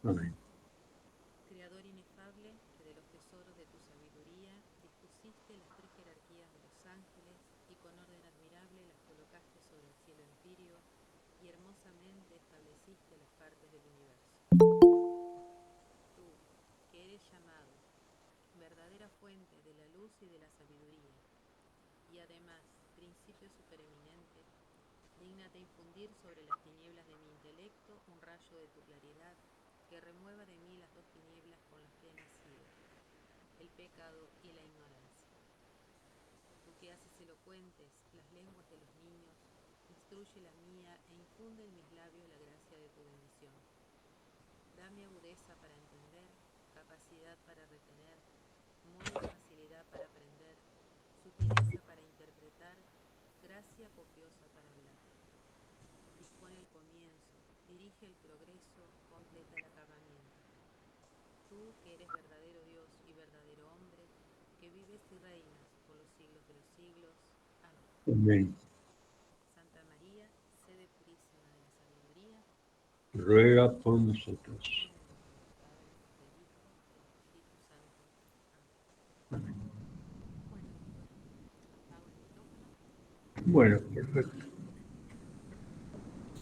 Amén. Creador inefable, que de los tesoros de tu sabiduría dispusiste las tres jerarquías de los ángeles y con orden admirable las colocaste sobre el cielo empíreo y hermosamente estableciste las partes del universo. Tú, que eres llamado verdadera fuente de la luz y de la sabiduría, y además principio supereminente, dígnate infundir sobre las tinieblas de mi intelecto un rayo de tu claridad que remueva de mí las dos tinieblas con las que he nacido, el pecado y la ignorancia. Tú que haces elocuentes las lenguas de los niños, instruye la mía e infunde en mis labios la gracia de tu bendición. Dame agudeza para entender, capacidad para retener, móvil facilidad para aprender, sutileza para interpretar, gracia copiosa para hablar. Dispone el comienzo, dirige el progreso, completa el acabamiento. Tú que eres verdadero Dios y verdadero hombre, que vives y reinas por los siglos de los siglos. Amén. Amén. Santa María, sede purísima de la sabiduría, Ruega por nosotros. en el nombre del Padre, del Hijo, del Espíritu Santo. Amén. Amén. Bueno, apago el micrófono. Bueno, perfecto.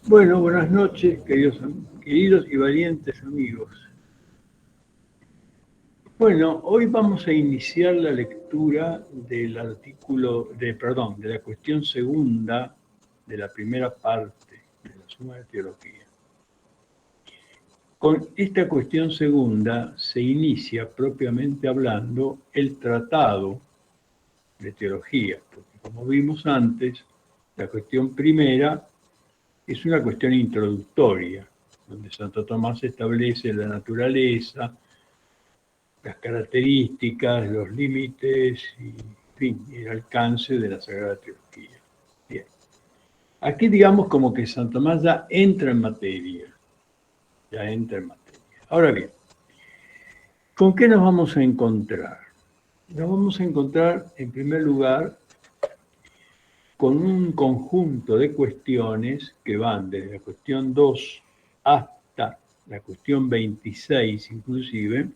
Bueno, buenas noches, queridos y valientes amigos. Bueno, hoy vamos a iniciar la lectura del de la cuestión segunda de la primera parte de la Suma de Teología. Con esta cuestión segunda se inicia propiamente hablando el tratado de teología, porque como vimos antes, la cuestión primera es una cuestión introductoria, donde Santo Tomás establece la naturaleza, las características, los límites y, en fin, el alcance de la Sagrada Teología. Bien. Aquí digamos como que Santo Tomás ya entra en materia, Ahora bien, ¿con qué nos vamos a encontrar? Nos vamos a encontrar, en primer lugar, con un conjunto de cuestiones que van desde la cuestión 2 hasta la cuestión 26 inclusive,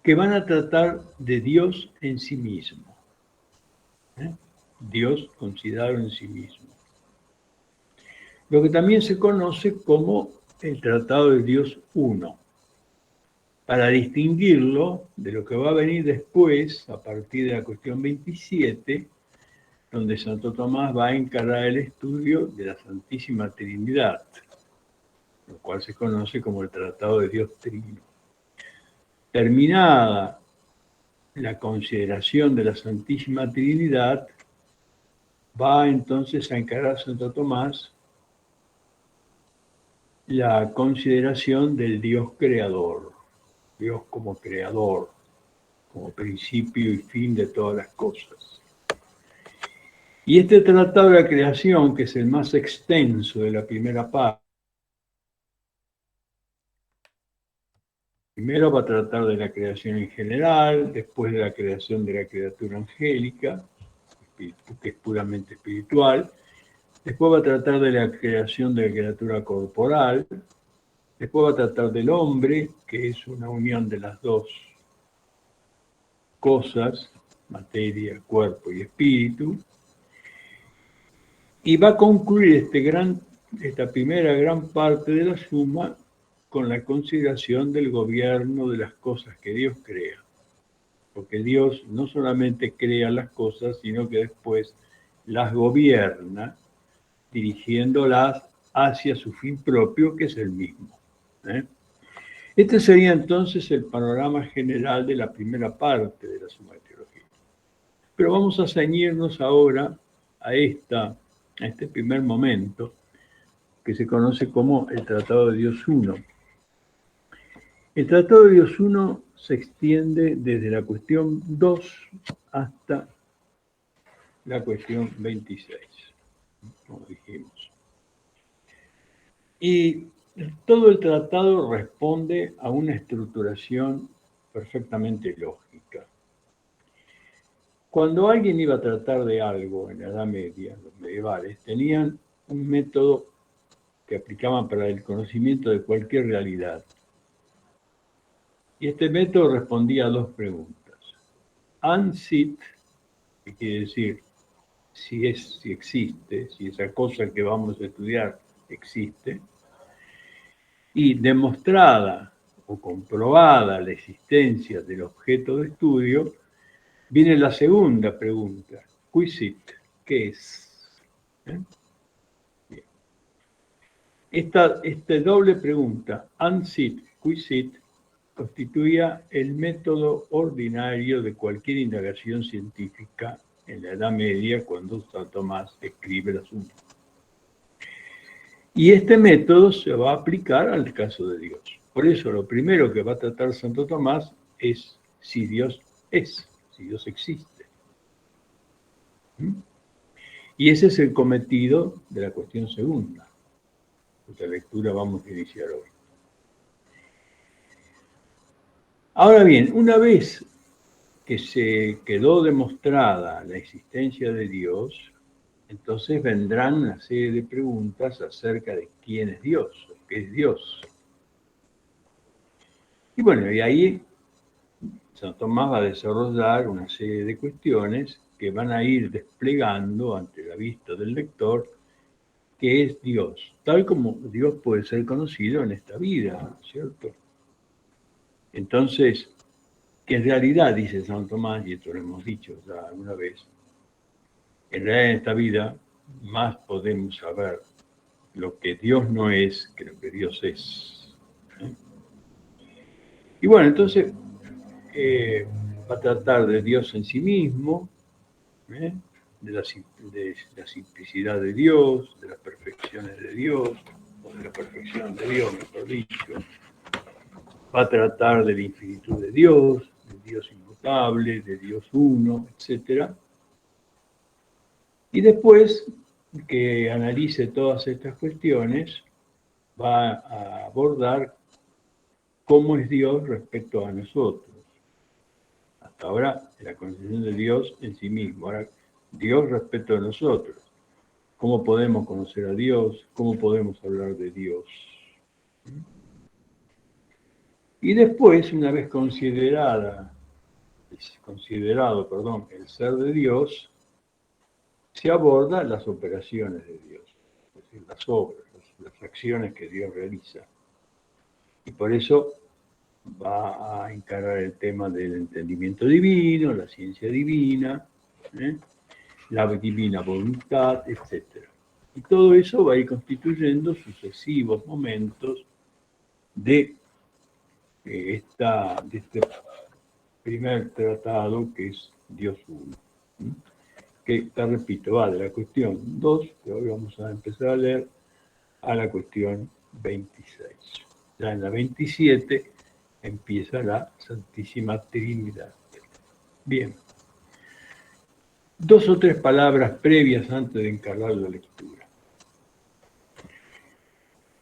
que van a tratar de Dios en sí mismo. Dios considerado en sí mismo. Lo que también se conoce como el Tratado de Dios Uno, para distinguirlo de lo que va a venir después, a partir de la cuestión 27, donde Santo Tomás va a encarar el estudio de la Santísima Trinidad, lo cual se conoce como el Tratado de Dios Trino. Terminada la consideración de la Santísima Trinidad, va entonces a encarar Santo Tomás la consideración del Dios creador, Dios como creador, como principio y fin de todas las cosas. Y este tratado de la creación, que es el más extenso de la primera parte, primero va a tratar de la creación en general, después de la creación de la criatura angélica, que es puramente espiritual, después va a tratar de la creación de la criatura corporal, después va a tratar del hombre, que es una unión de las dos cosas, materia, cuerpo y espíritu, y va a concluir esta primera gran parte de la suma con la consideración del gobierno de las cosas que Dios crea. Porque Dios no solamente crea las cosas, sino que después las gobierna, dirigiéndolas hacia su fin propio, que es el mismo. Este sería entonces el panorama general de la primera parte de la Suma de Teología. Pero vamos a ceñirnos ahora a este primer momento, que se conoce como el Tratado de Dios Uno. El Tratado de Dios Uno se extiende desde la cuestión 2 hasta la cuestión 26, como dijimos. Y todo el tratado responde a una estructuración perfectamente lógica. Cuando alguien iba a tratar de algo en la Edad Media, los medievales tenían un método que aplicaban para el conocimiento de cualquier realidad. Y este método respondía a dos preguntas. Ansit, que quiere decir si existe, si esa cosa que vamos a estudiar existe, y demostrada o comprobada la existencia del objeto de estudio, viene la segunda pregunta, quisit, ¿qué es? ¿Eh? Esta doble pregunta, ansit, quisit, constituía el método ordinario de cualquier indagación científica en la Edad Media cuando Santo Tomás escribe el asunto. Y este método se va a aplicar al caso de Dios. Por eso lo primero que va a tratar Santo Tomás es si Dios es, si Dios existe. Y ese es el cometido de la cuestión segunda, cuya lectura vamos a iniciar hoy. Ahora bien, una vez que se quedó demostrada la existencia de Dios, entonces vendrán una serie de preguntas acerca de quién es Dios, qué es Dios. Y bueno, y ahí Santo Tomás va a desarrollar una serie de cuestiones que van a ir desplegando ante la vista del lector qué es Dios, tal como Dios puede ser conocido en esta vida, ¿cierto? Entonces, que en realidad, dice Santo Tomás, y esto lo hemos dicho ya alguna vez, en realidad en esta vida más podemos saber lo que Dios no es que lo que Dios es. ¿Eh? Y bueno, entonces va a tratar de Dios en sí mismo, ¿eh? de la simplicidad de Dios, de las perfecciones de Dios, o de la perfección de Dios, mejor dicho. Va a tratar de la infinitud de Dios inmutable, de Dios uno, etc. Y después que analice todas estas cuestiones, va a abordar cómo es Dios respecto a nosotros. Hasta ahora, la concepción de Dios en sí mismo. Ahora, Dios respecto a nosotros. ¿Cómo podemos conocer a Dios? ¿Cómo podemos hablar de Dios? Y después, una vez considerado, el ser de Dios, se aborda las operaciones de Dios, es decir, las obras, las acciones que Dios realiza. Y por eso va a encarar el tema del entendimiento divino, la ciencia divina, la divina voluntad, etc. Y todo eso va a ir constituyendo sucesivos momentos de este primer tratado que es Dios uno. Que, te repito, va de la cuestión 2, que hoy vamos a empezar a leer, a la cuestión 26. Ya en la 27 empieza la Santísima Trinidad. Bien. 2 o 3 palabras previas antes de encargar la lectura.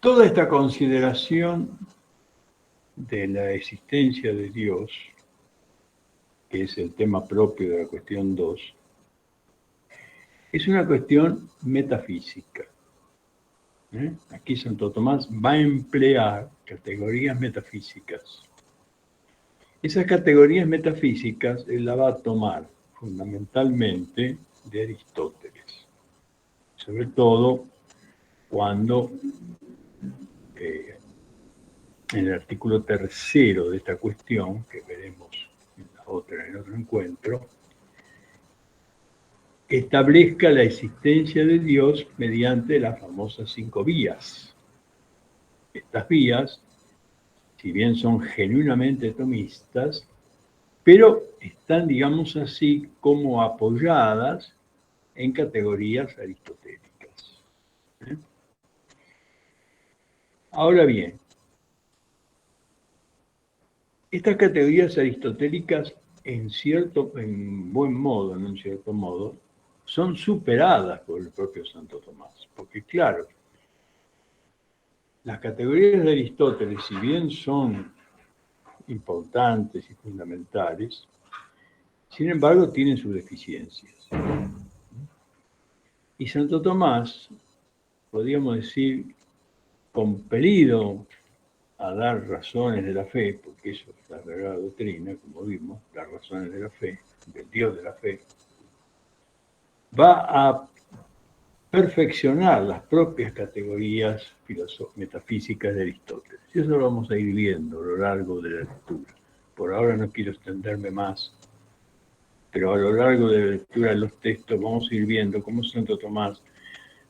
Toda esta consideración de la existencia de Dios, que es el tema propio de la cuestión 2, es una cuestión metafísica. Aquí Santo Tomás va a emplear categorías metafísicas. Esas categorías metafísicas él la va a tomar fundamentalmente de Aristóteles, sobre todo cuando en el artículo 3 de esta cuestión, que veremos en otro encuentro, establezca la existencia de Dios mediante las famosas 5 vías. Estas vías, si bien son genuinamente tomistas, pero están, digamos así, como apoyadas en categorías aristotélicas. Ahora bien, estas categorías aristotélicas, en buen modo, no en cierto modo, son superadas por el propio Santo Tomás. Porque claro, las categorías de Aristóteles, si bien son importantes y fundamentales, sin embargo tienen sus deficiencias. Y Santo Tomás, podríamos decir compelido a dar razones de la fe, porque eso es la verdadera doctrina, como vimos, las razones de la fe, del Dios de la fe, va a perfeccionar las propias categorías metafísicas de Aristóteles. Y eso lo vamos a ir viendo a lo largo de la lectura. Por ahora no quiero extenderme más, pero a lo largo de la lectura de los textos vamos a ir viendo cómo Santo Tomás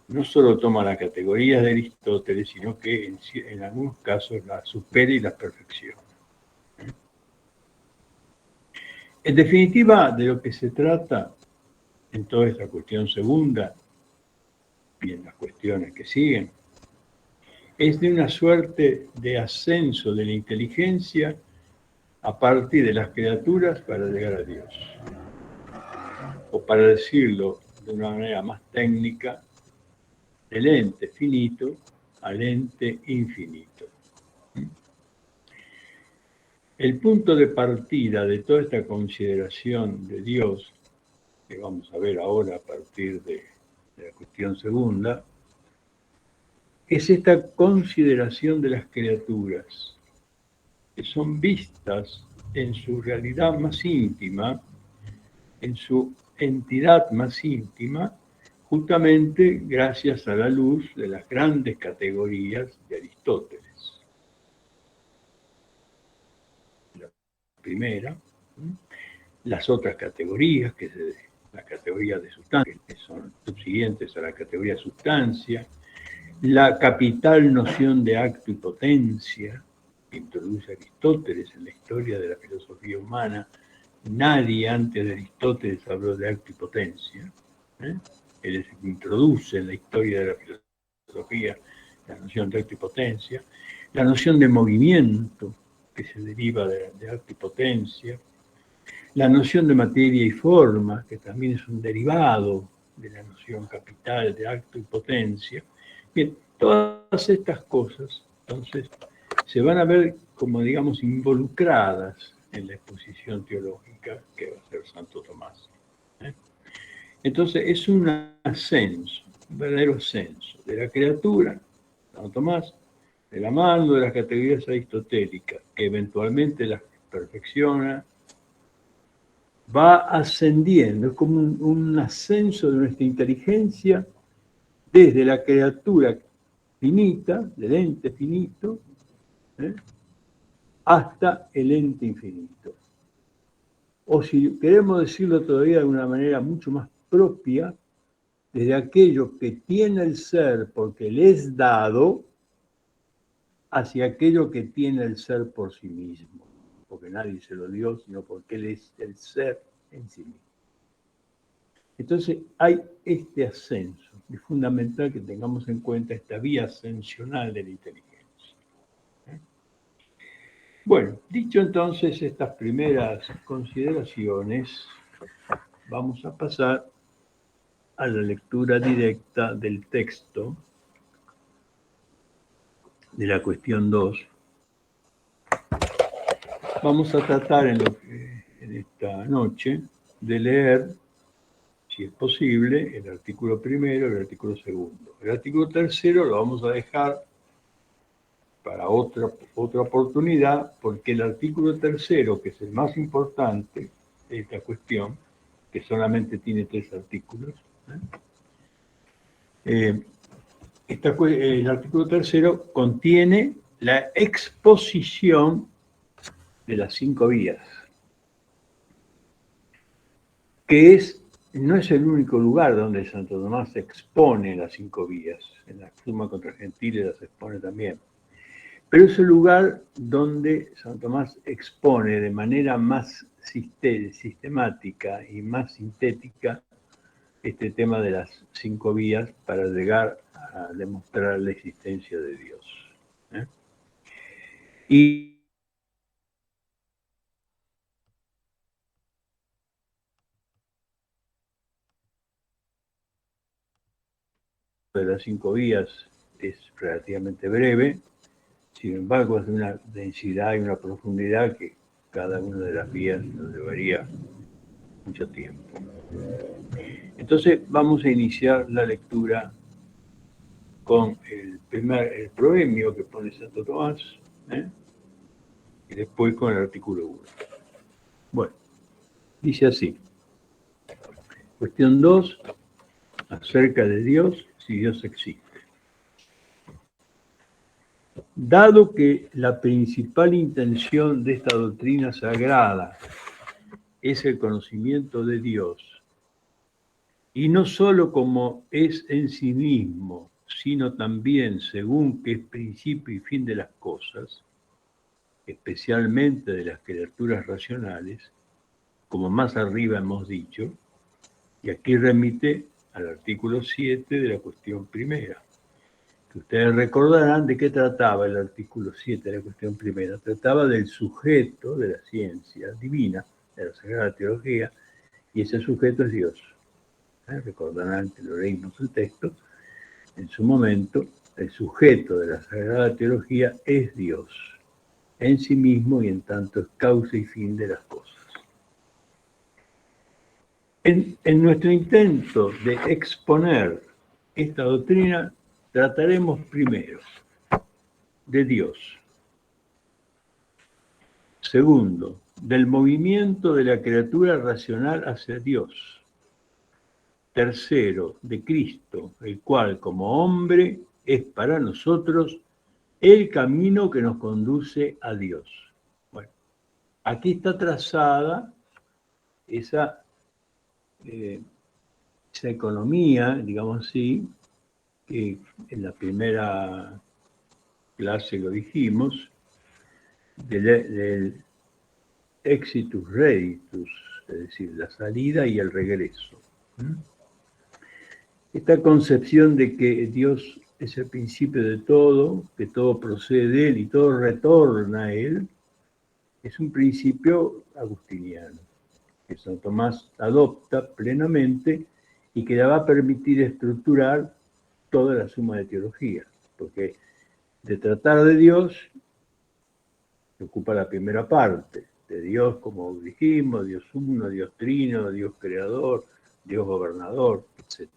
no solo toma las categorías de Aristóteles, sino que en algunos casos las supera y las perfecciona. En definitiva, de lo que se trata en toda esta cuestión segunda y en las cuestiones que siguen, es de una suerte de ascenso de la inteligencia a partir de las criaturas para llegar a Dios. O para decirlo de una manera más técnica, del ente finito al ente infinito. El punto de partida de toda esta consideración de Dios, que vamos a ver ahora a partir de la cuestión segunda, es esta consideración de las criaturas, que son vistas en su realidad más íntima, en su entidad más íntima, justamente gracias a la luz de las grandes categorías de Aristóteles. La primera, las otras categorías, que es la categoría de sustancia, que son subsiguientes a la categoría de sustancia, la capital noción de acto y potencia, que introduce Aristóteles en la historia de la filosofía humana. Nadie antes de Aristóteles habló de acto y potencia. Él es el que introduce en la historia de la filosofía la noción de acto y potencia, la noción de movimiento, que se deriva de acto y potencia, la noción de materia y forma, que también es un derivado de la noción capital de acto y potencia. Bien, todas estas cosas, entonces, se van a ver como, digamos, involucradas en la exposición teológica que va a hacer Santo Tomás. Entonces, es un ascenso, un verdadero ascenso de la criatura, Santo Tomás, de la mano de las categorías aristotélicas, que eventualmente las perfecciona, va ascendiendo, es como un ascenso de nuestra inteligencia desde la criatura finita, del ente finito, hasta el ente infinito. O si queremos decirlo todavía de una manera mucho más propia, desde aquello que tiene el ser porque le es dado, hacia aquello que tiene el ser por sí mismo, porque nadie se lo dio, sino porque él es el ser en sí mismo. Entonces hay este ascenso, es fundamental que tengamos en cuenta esta vía ascensional de la inteligencia. Bueno, dicho entonces estas primeras consideraciones, vamos a pasar a la lectura directa del texto de la cuestión 2. Vamos a tratar en esta noche de leer, si es posible, el artículo primero y el artículo segundo. El artículo tercero lo vamos a dejar para otra oportunidad, porque el artículo tercero, que es el más importante de esta cuestión, que solamente tiene 3 artículos, el artículo tercero contiene la exposición de las 5 vías, que no es el único lugar donde Santo Tomás expone las 5 vías. En la Suma contra Gentiles las expone también. Pero es el lugar donde Santo Tomás expone de manera más sistemática y más sintética este tema de las 5 vías para llegar a demostrar la existencia de Dios. Y de las 5 vías es relativamente breve, sin embargo es de una densidad y una profundidad que cada una de las vías nos llevaría mucho tiempo. Entonces vamos a iniciar la lectura con el proemio que pone Santo Tomás, y después con el artículo 1. Bueno, dice así. Cuestión 2, acerca de Dios, si Dios existe. Dado que la principal intención de esta doctrina sagrada es el conocimiento de Dios, y no sólo como es en sí mismo, sino también según que es principio y fin de las cosas, especialmente de las criaturas racionales, como más arriba hemos dicho, y aquí remite al artículo 7 de la cuestión primera. Que ustedes recordarán de qué trataba el artículo 7 de la cuestión primera. Trataba del sujeto de la ciencia divina, de la Sagrada Teología, y ese sujeto es Dios. Recordarán que lo leímos el texto. En su momento, el sujeto de la Sagrada Teología es Dios, en sí mismo y en tanto es causa y fin de las cosas. En nuestro intento de exponer esta doctrina, trataremos primero de Dios. Segundo, del movimiento de la criatura racional hacia Dios. Tercero, de Cristo, el cual como hombre es para nosotros el camino que nos conduce a Dios. Bueno, aquí está trazada esa economía, digamos así, que en la primera clase lo dijimos, del exitus reditus, es decir, la salida y el regreso. Esta concepción de que Dios es el principio de todo, que todo procede de Él y todo retorna a Él, es un principio agustiniano, que San Tomás adopta plenamente y que le va a permitir estructurar toda la suma de teología, porque de tratar de Dios se ocupa la primera parte, de Dios, como dijimos, Dios uno, Dios trino, Dios creador, Dios gobernador, etc.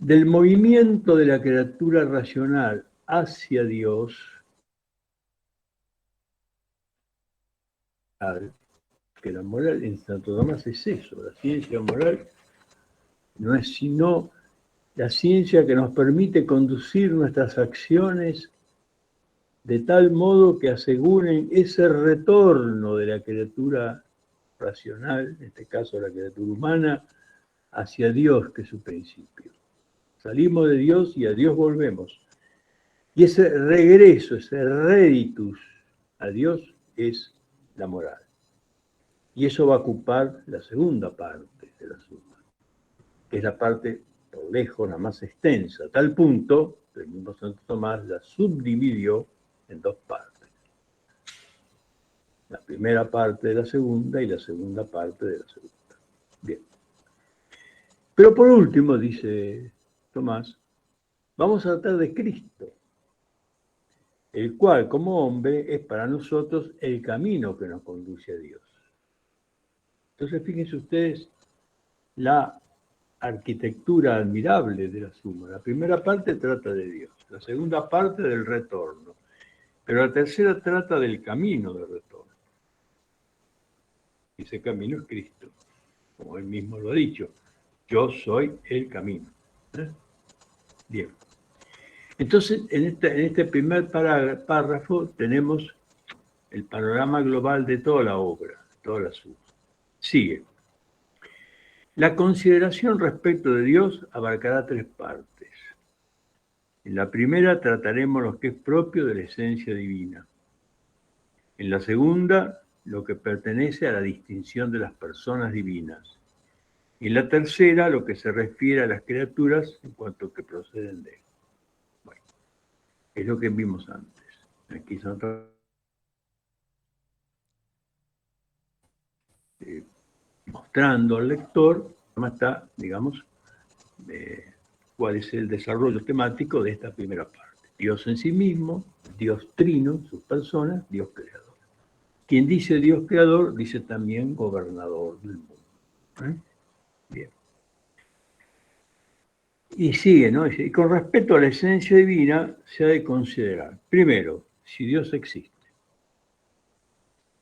Del movimiento de la criatura racional hacia Dios, que la moral en Santo Tomás es eso, la ciencia moral no es sino la ciencia que nos permite conducir nuestras acciones de tal modo que aseguren ese retorno de la criatura racional, en este caso la criatura humana, hacia Dios, que es su principio. Salimos de Dios y a Dios volvemos. Y ese regreso, ese reditus a Dios es la moral. Y eso va a ocupar la segunda parte de la suma, que es la parte, por lejos, la más extensa, a tal punto que el mismo Santo Tomás la subdividió en dos partes. La primera parte de la segunda y la segunda parte de la segunda. Bien. Pero por último, dice Tomás, vamos a tratar de Cristo, el cual como hombre es para nosotros el camino que nos conduce a Dios. Entonces fíjense ustedes la arquitectura admirable de la suma. La primera parte trata de Dios, la segunda parte del retorno, pero la tercera trata del camino del retorno. Y ese camino es Cristo, como él mismo lo ha dicho. Yo soy el camino. Bien. Entonces, en este primer párrafo tenemos el panorama global de toda la obra, toda la suma. Sigue. La consideración respecto de Dios abarcará tres partes. En la primera trataremos lo que es propio de la esencia divina. En la segunda, lo que pertenece a la distinción de las personas divinas. Y en la tercera, lo que se refiere a las criaturas en cuanto que proceden de él. Bueno, es lo que vimos antes. Aquí son mostrando al lector cómo está, digamos, cuál es el desarrollo temático de esta primera parte. Dios en sí mismo, Dios trino, sus personas, Dios creador. Quien dice Dios creador, dice también gobernador del mundo. Bien. Y sigue, ¿no? Y con respecto a la esencia divina, se ha de considerar, primero, si Dios existe.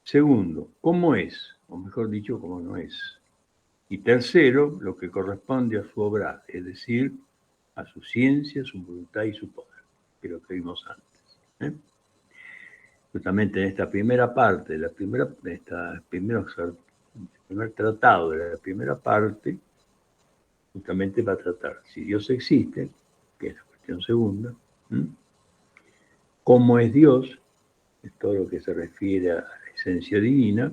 Segundo, cómo es, o mejor dicho, cómo no es. Y tercero, lo que corresponde a su obra, es decir, a su ciencia, su voluntad y su poder, que lo que vimos antes. Justamente en esta primera parte, el primer tratado de la primera parte, justamente va a tratar si Dios existe, que es la cuestión segunda, cómo es Dios, es todo lo que se refiere a la esencia divina,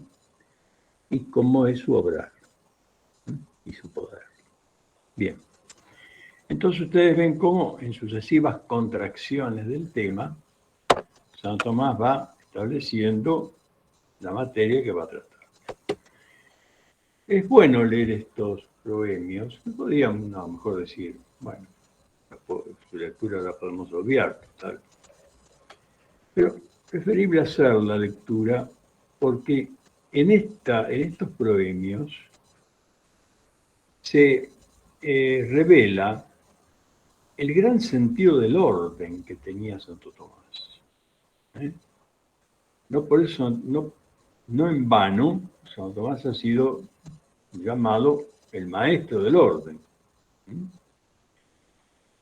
y cómo es su obrar y su poder. Bien. Entonces ustedes ven cómo en sucesivas contracciones del tema, Santo Tomás va estableciendo la materia que va a tratar. Es bueno leer estos proemios, podríamos a lo mejor decir, bueno, su lectura la podemos obviar, tal. Pero preferible hacer la lectura porque en estos proemios se revela el gran sentido del orden que tenía Santo Tomás. No por eso, no en vano, Santo Tomás ha sido llamado el maestro del orden.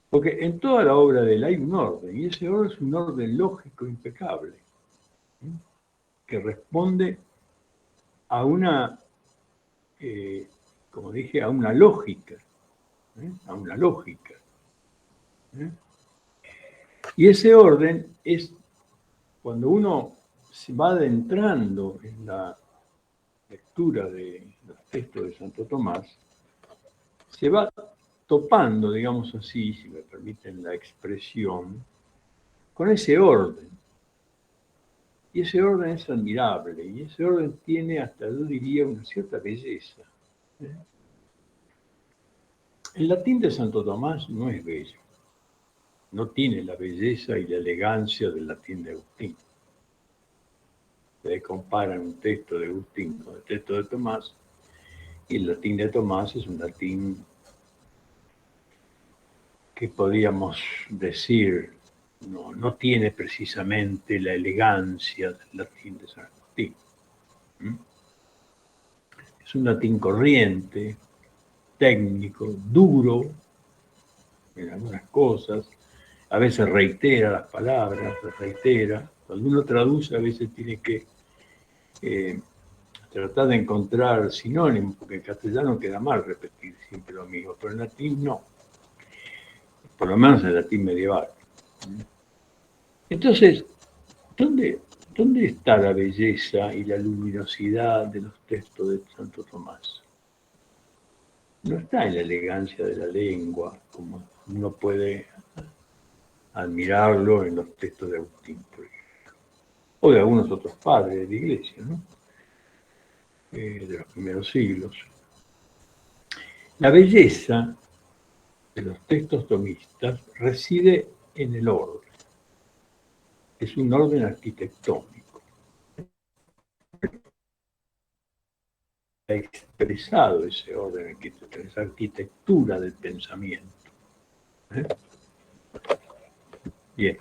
Porque en toda la obra de él hay un orden, y ese orden es un orden lógico impecable, que responde a una, como dije, a una lógica, a una lógica. Y ese orden es cuando uno se va adentrando en la lectura de los textos de Santo Tomás, se va topando, digamos así, si me permiten la expresión, con ese orden. Y ese orden es admirable, y ese orden tiene, hasta yo diría, una cierta belleza. El latín de Santo Tomás no es bello, no tiene la belleza y la elegancia del latín de Agustín. Ustedes comparan un texto de Agustín con el texto de Tomás, y el latín de Tomás es un latín que podríamos decir no tiene precisamente la elegancia del latín de San Agustín. Es un latín corriente, técnico, duro en algunas cosas, a veces reitera las palabras, las reitera. Cuando uno traduce a veces tiene que tratar de encontrar sinónimos, porque en castellano queda mal repetir siempre lo mismo, pero en latín no, por lo menos en el latín medieval. Entonces, ¿dónde está la belleza y la luminosidad de los textos de Santo Tomás? No está en la elegancia de la lengua, como uno puede admirarlo en los textos de Agustín, por ejemplo, o de algunos otros padres de la Iglesia, ¿no? De los primeros siglos. La belleza de los textos tomistas reside en el orden. Es un orden arquitectónico. Ha expresado ese orden arquitectónico, esa arquitectura del pensamiento. Bien.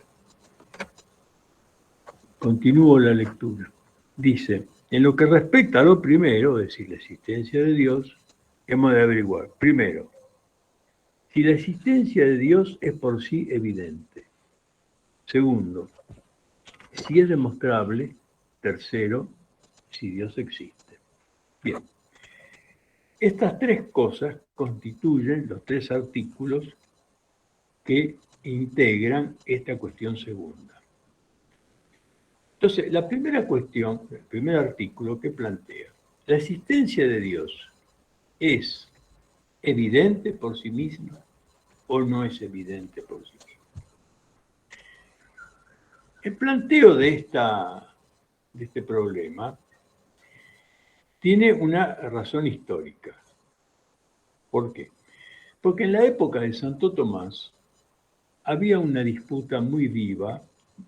Continúo la lectura. Dice, en lo que respecta a lo primero, es decir, la existencia de Dios, hemos de averiguar, primero, si la existencia de Dios es por sí evidente. Segundo, si es demostrable. Tercero, si Dios existe. Bien. Estas tres cosas constituyen los tres artículos que integran esta cuestión segunda. Entonces, la primera cuestión, el primer artículo que plantea, ¿la existencia de Dios es evidente por sí misma o no es evidente por sí misma? El planteo de este problema tiene una razón histórica. ¿Por qué? Porque en la época de Santo Tomás había una disputa muy viva.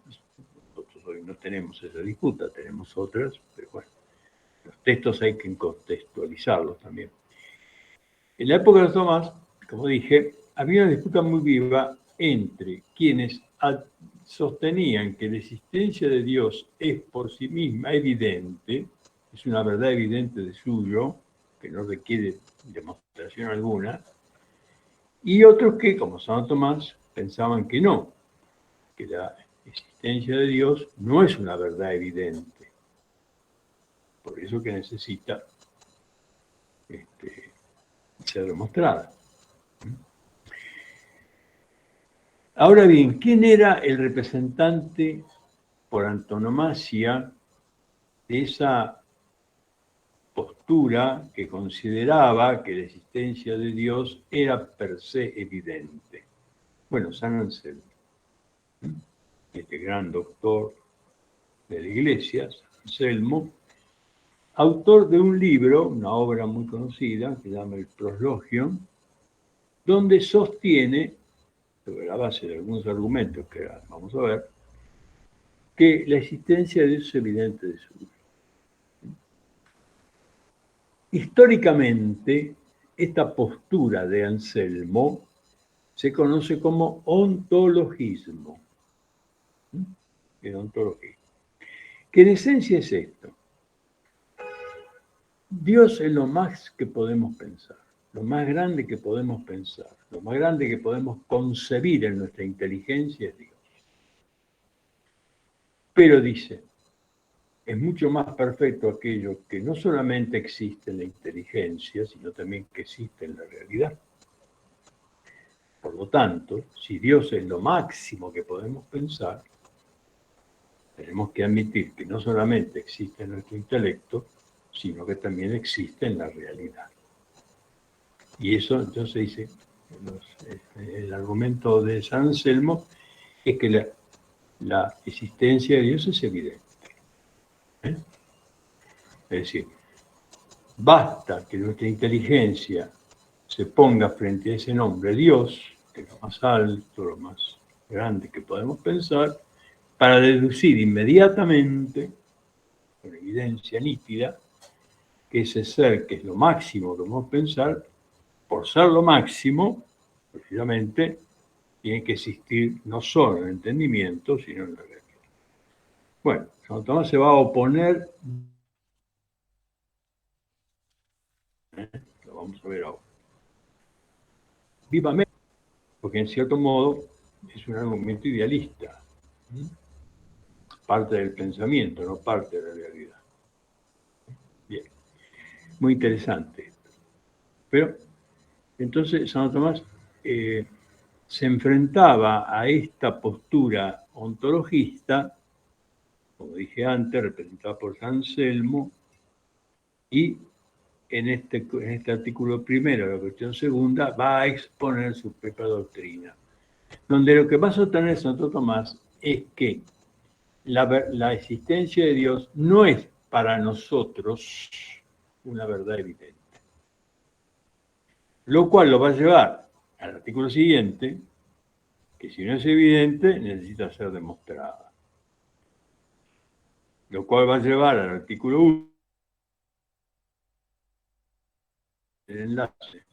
Nosotros hoy no tenemos esa disputa, tenemos otras, pero bueno, los textos hay que contextualizarlos también. En la época de Tomás, como dije, había una disputa muy viva entre quienes sostenían que la existencia de Dios es por sí misma evidente, es una verdad evidente de suyo, que no requiere demostración alguna, y otros que, como Santo Tomás, pensaban que no, que la existencia de Dios no es una verdad evidente, por eso que necesita ser demostrada. Ahora bien, ¿quién era el representante por antonomasia de esa postura que consideraba que la existencia de Dios era per se evidente? Bueno, San Anselmo, este gran doctor de la Iglesia, San Anselmo, autor de un libro, una obra muy conocida, que se llama el Proslogion, donde sostiene, sobre la base de algunos argumentos que vamos a ver, que la existencia de Dios es evidente de suyo. Históricamente, esta postura de Anselmo se conoce como ontologismo. El ontologismo. Que en esencia es esto. Dios es lo más que podemos pensar, lo más grande que podemos pensar, lo más grande que podemos concebir en nuestra inteligencia es Dios. Pero dice, es mucho más perfecto aquello que no solamente existe en la inteligencia, sino también que existe en la realidad. Por lo tanto, si Dios es lo máximo que podemos pensar, tenemos que admitir que no solamente existe en nuestro intelecto, sino que también existe en la realidad. Y eso, entonces dice, el argumento de San Anselmo es que la existencia de Dios es evidente. Es decir, basta que nuestra inteligencia se ponga frente a ese nombre Dios, que es lo más alto, lo más grande que podemos pensar, para deducir inmediatamente, con evidencia nítida, que ese ser que es lo máximo que podemos pensar, por ser lo máximo, precisamente, tiene que existir no solo en el entendimiento, sino en la realidad. Bueno, Santo Tomás se va a oponer, lo vamos a ver ahora, vivamente, porque en cierto modo es un argumento idealista, parte del pensamiento, no parte de la realidad. Bien, muy interesante. Pero entonces Santo Tomás se enfrentaba a esta postura ontologista, como dije antes, representada por San Anselmo, y en este artículo primero, la cuestión segunda, va a exponer su propia doctrina, donde lo que va a sostener Santo Tomás es que la existencia de Dios no es para nosotros una verdad evidente. Lo cual lo va a llevar al artículo siguiente, que si no es evidente, necesita ser demostrada. Lo cual va a llevar al artículo 1, el enlace.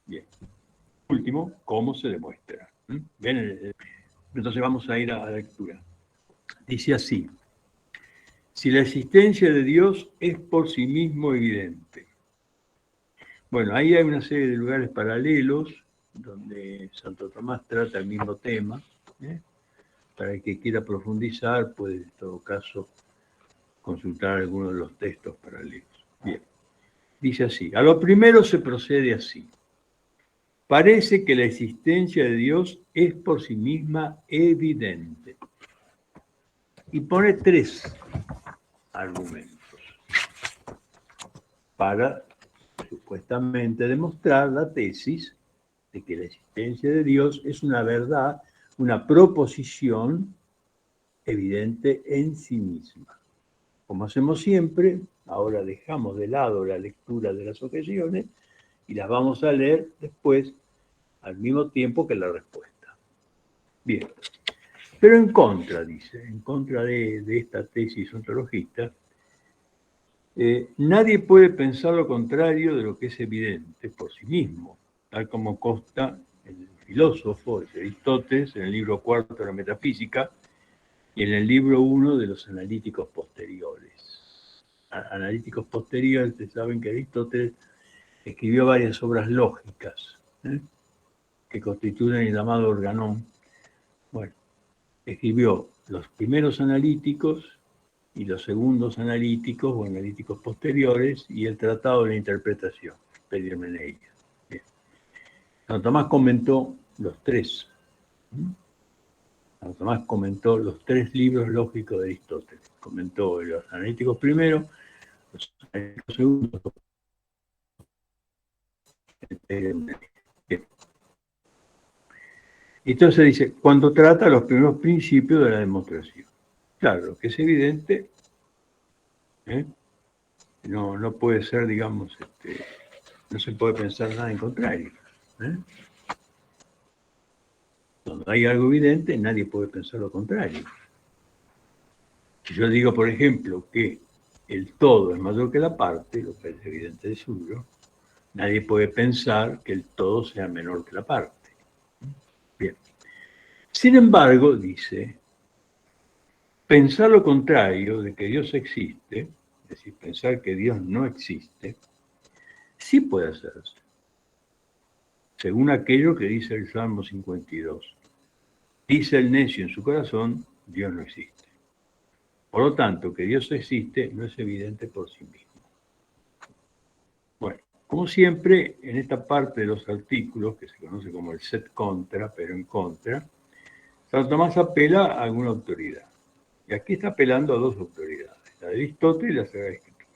Bien. Último, ¿cómo se demuestra? ¿Ven? Entonces vamos a ir a la lectura. Dice así, si la existencia de Dios es por sí mismo evidente. Bueno, ahí hay una serie de lugares paralelos donde Santo Tomás trata el mismo tema. Para el que quiera profundizar, puede en todo caso consultar algunos de los textos paralelos. Bien, dice así, a lo primero se procede así. Parece que la existencia de Dios es por sí misma evidente. Y pone 3 argumentos para supuestamente demostrar la tesis de que la existencia de Dios es una verdad, una proposición evidente en sí misma. Como hacemos siempre, ahora dejamos de lado la lectura de las objeciones y las vamos a leer después al mismo tiempo que la respuesta. Bien, pero en contra, dice, en contra de esta tesis ontologista, nadie puede pensar lo contrario de lo que es evidente por sí mismo, tal como consta en filósofo, es Aristóteles, en el libro 4 de la Metafísica y en el libro 1 de los analíticos posteriores. Analíticos posteriores, ustedes saben que Aristóteles escribió varias obras lógicas, que constituyen el llamado organón. Bueno, escribió los primeros analíticos y los segundos analíticos o analíticos posteriores y el tratado de la interpretación, Perihermenéia. Santo Tomás comentó los tres. Santo Tomás comentó los tres libros lógicos de Aristóteles. Comentó los analíticos primero, los analíticos segundos. Entonces dice, cuando trata los primeros principios de la demostración. Claro, lo que es evidente, no puede ser, digamos, no se puede pensar nada en contrario. Cuando hay algo evidente, nadie puede pensar lo contrario. Si yo digo, por ejemplo, que el todo es mayor que la parte, lo que es evidente de suyo, nadie puede pensar que el todo sea menor que la parte. Bien. Sin embargo, dice, pensar lo contrario de que Dios existe, es decir, pensar que Dios no existe, sí puede hacerse, según aquello que dice el Salmo 52. Dice el necio en su corazón, Dios no existe. Por lo tanto, que Dios existe no es evidente por sí mismo. Bueno, como siempre, en esta parte de los artículos, que se conoce como el set contra, pero en contra, Santo Tomás apela a alguna autoridad. Y aquí está apelando a dos autoridades, la de Aristóteles y la Sagrada Escritura.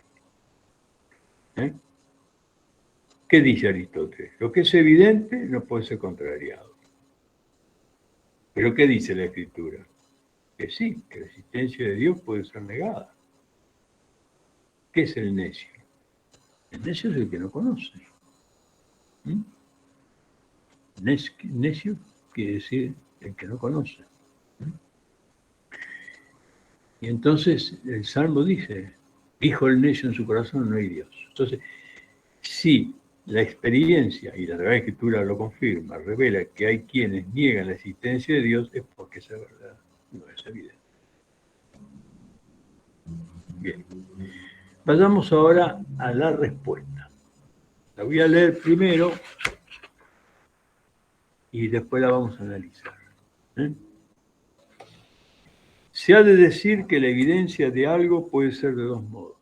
¿Qué dice Aristóteles? Lo que es evidente no puede ser contrariado. ¿Pero qué dice la Escritura? Que sí, que la existencia de Dios puede ser negada. ¿Qué es el necio? El necio es el que no conoce. Necio quiere decir el que no conoce. Y entonces el Salmo dice, dijo el necio en su corazón, no hay Dios. Entonces, si la experiencia, y la Sagrada Escritura lo confirma, revela que hay quienes niegan la existencia de Dios, es porque esa verdad no es evidente. Bien. Vayamos ahora a la respuesta. La voy a leer primero y después la vamos a analizar. Se ha de decir que la evidencia de algo puede ser de dos modos.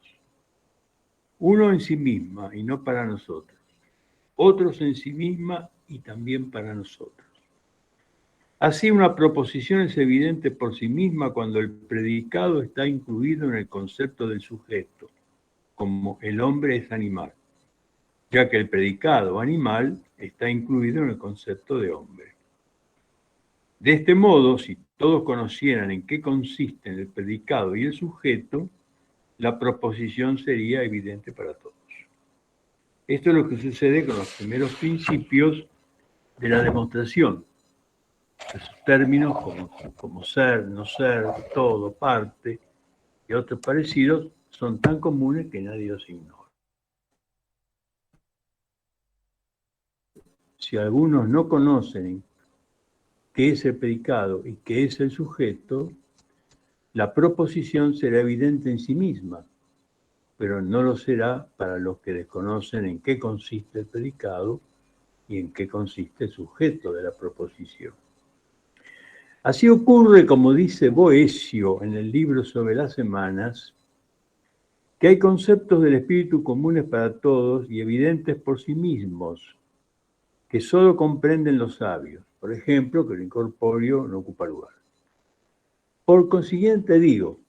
Uno en sí misma y no para nosotros. Otros en sí misma y también para nosotros. Así, una proposición es evidente por sí misma cuando el predicado está incluido en el concepto del sujeto, como el hombre es animal, ya que el predicado animal está incluido en el concepto de hombre. De este modo, si todos conocieran en qué consisten el predicado y el sujeto, la proposición sería evidente para todos. Esto es lo que sucede con los primeros principios de la demostración. Esos términos como ser, no ser, todo, parte y otros parecidos son tan comunes que nadie los ignora. Si algunos no conocen qué es el predicado y qué es el sujeto, la proposición será evidente en sí misma, pero no lo será para los que desconocen en qué consiste el predicado y en qué consiste el sujeto de la proposición. Así ocurre, como dice Boecio en el libro sobre las semanas, que hay conceptos del espíritu comunes para todos y evidentes por sí mismos, que solo comprenden los sabios. Por ejemplo, que lo incorpóreo no ocupa lugar. Por consiguiente, digo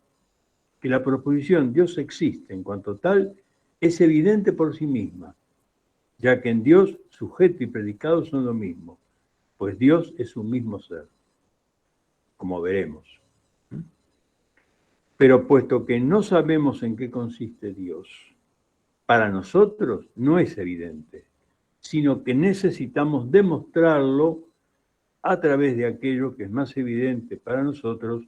que la proposición Dios existe en cuanto tal es evidente por sí misma, ya que en Dios sujeto y predicado son lo mismo, pues Dios es un mismo ser, como veremos. Pero puesto que no sabemos en qué consiste Dios, para nosotros no es evidente, sino que necesitamos demostrarlo a través de aquello que es más evidente para nosotros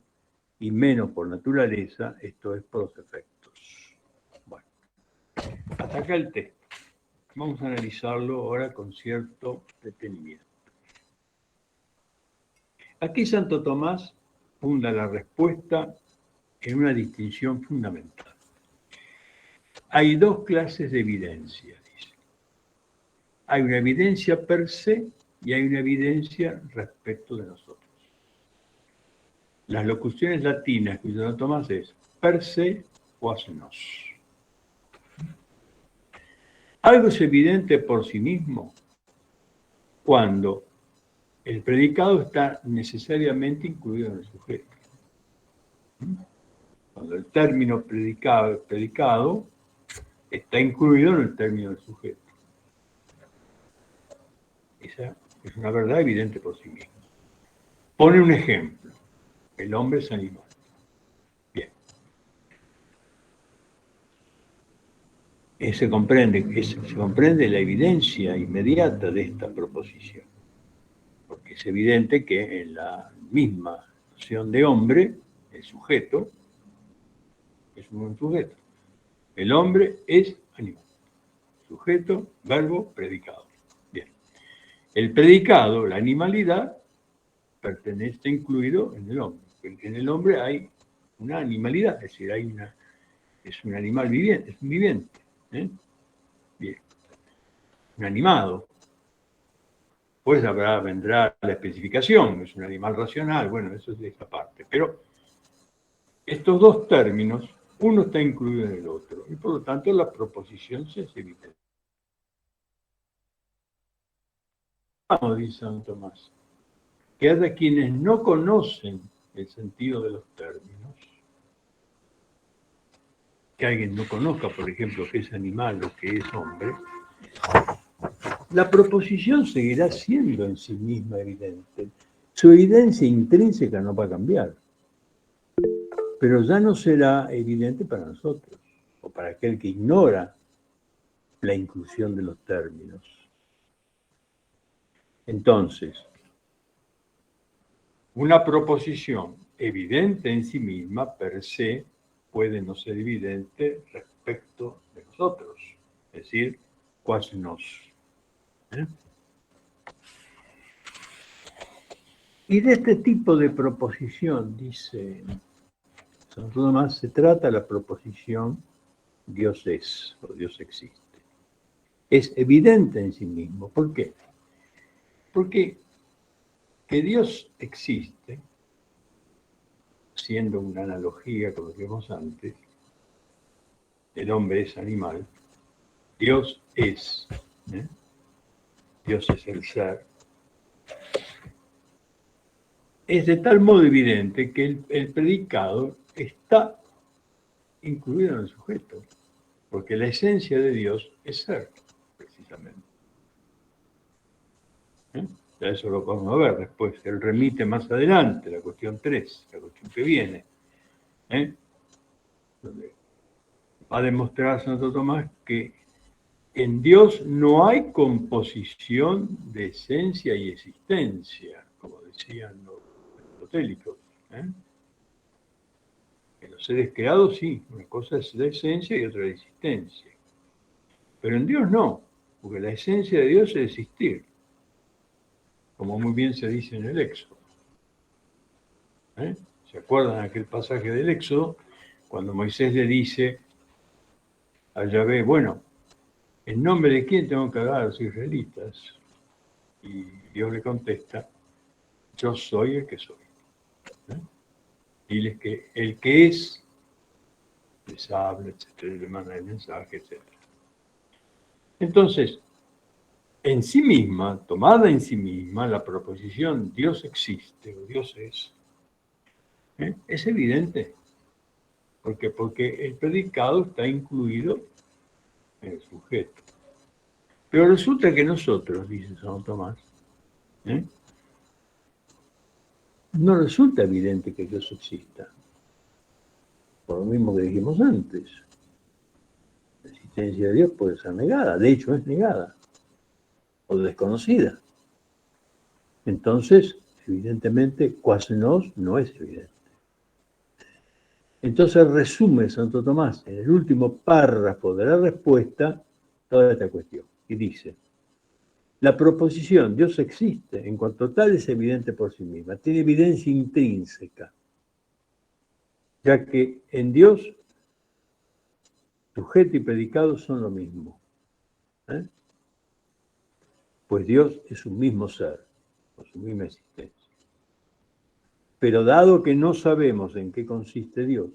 y menos por naturaleza, esto es por los efectos. Bueno, hasta acá el texto. Vamos a analizarlo ahora con cierto detenimiento. Aquí Santo Tomás funda la respuesta en una distinción fundamental. Hay dos clases de evidencia, dice. Hay una evidencia per se y hay una evidencia respecto de nosotros. Las locuciones latinas que usa Santo Tomás es per se quas nos. Algo es evidente por sí mismo cuando el predicado está necesariamente incluido en el sujeto. Cuando el término predicado está incluido en el término del sujeto. Esa es una verdad evidente por sí misma. Pone un ejemplo. El hombre es animal. Bien. Se comprende la evidencia inmediata de esta proposición. Porque es evidente que en la misma noción de hombre, el sujeto es un sujeto. El hombre es animal. Sujeto, verbo, predicado. Bien. El predicado, la animalidad, pertenece incluido en el hombre. En el hombre hay una animalidad, es decir, es un animal viviente, es un viviente. Bien. Un animado. Pues vendrá la especificación, es un animal racional, bueno, eso es de esta parte. Pero estos dos términos, uno está incluido en el otro, y por lo tanto la proposición se hace evidente. Vamos, dice San Tomás, que haya quienes no conocen el sentido de los términos, que alguien no conozca, por ejemplo, que es animal o que es hombre, la proposición seguirá siendo en sí misma evidente. Su evidencia intrínseca no va a cambiar, pero ya no será evidente para nosotros, o para aquel que ignora la inclusión de los términos. Entonces, una proposición evidente en sí misma, per se, puede no ser evidente respecto de nosotros, es decir, quas nos. Y de este tipo de proposición, dice Santo Tomás, se trata la proposición Dios es o Dios existe. Es evidente en sí mismo. ¿Por qué? Porque que Dios existe, siendo una analogía con lo que vimos antes, el hombre es animal, Dios es, Dios es el ser, es de tal modo evidente que el predicado está incluido en el sujeto, porque la esencia de Dios es ser, precisamente. Eso lo podemos ver después, él remite más adelante, la cuestión 3, la cuestión que viene, donde va a demostrar Santo Tomás que en Dios no hay composición de esencia y existencia, como decían los aristotélicos. En los seres creados sí, una cosa es la esencia y otra la existencia. Pero en Dios no, porque la esencia de Dios es existir, como muy bien se dice en el Éxodo. ¿Se acuerdan aquel pasaje del Éxodo? Cuando Moisés le dice a Yahvé, bueno, ¿en nombre de quién tengo que hablar a los israelitas? Y Dios le contesta, yo soy el que soy. Diles que el que es, les habla, etcétera, le manda el mensaje, etcétera. Entonces, en sí misma, tomada en sí misma, la proposición Dios existe o Dios es evidente. ¿Por qué? Porque el predicado está incluido en el sujeto. Pero resulta que nosotros, dice San Tomás, no resulta evidente que Dios exista. Por lo mismo que dijimos antes. La existencia de Dios puede ser negada, de hecho es negada, o desconocida. Entonces, evidentemente, quas nos no es evidente. Entonces resume Santo Tomás en el último párrafo de la respuesta toda esta cuestión. Y dice, La proposición, Dios existe, en cuanto tal es evidente por sí misma, tiene evidencia intrínseca, ya que en Dios sujeto y predicado son lo mismo. ¿Eh? Pues Dios es un mismo ser, con su misma existencia. Pero dado que no sabemos en qué consiste Dios,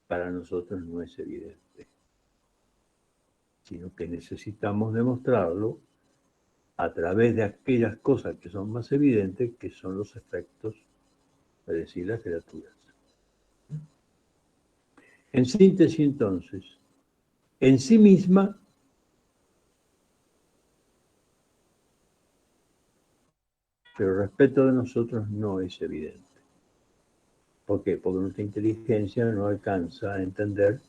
para nosotros no es evidente, sino que necesitamos demostrarlo a través de aquellas cosas que son más evidentes, que son los efectos, es decir, las criaturas. En síntesis, entonces, en sí misma, pero respecto de nosotros no es evidente. ¿Por qué? Porque nuestra inteligencia no alcanza a entender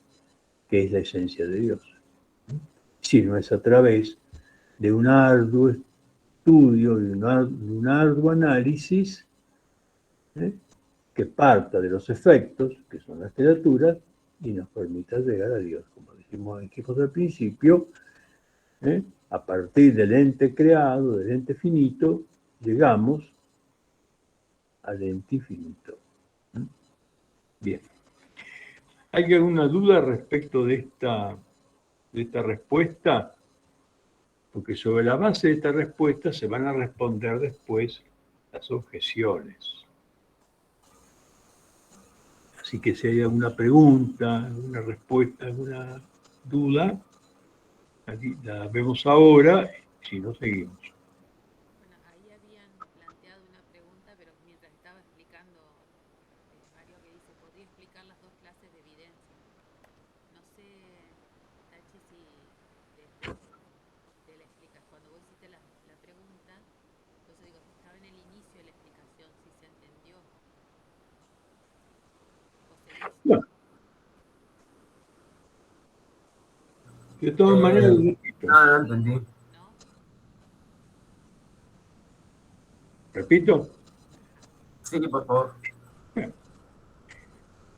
qué es la esencia de Dios, sino es a través de un arduo estudio, de un arduo análisis, que parta de los efectos, que son las criaturas, y nos permita llegar a Dios. Como dijimos al principio, a partir del ente creado, del ente finito, llegamos al ente infinito. Bien. ¿Hay alguna duda respecto de esta respuesta? Porque sobre la base de esta respuesta se van a responder después las objeciones. Así que si hay alguna pregunta, alguna respuesta, alguna duda, la vemos ahora, si no seguimos. Bueno, ahí habían planteado una pregunta, pero mientras estaba explicando, Mario que dice, ¿podría explicar las dos clases de evidencia? No sé, Tachi, si de la explicación, cuando vos hiciste la pregunta, entonces digo, si estaba en el inicio de la explicación, si se entendió, o seguís. Bueno, de todas maneras, No entendí. ¿No? repito. Sí, por favor.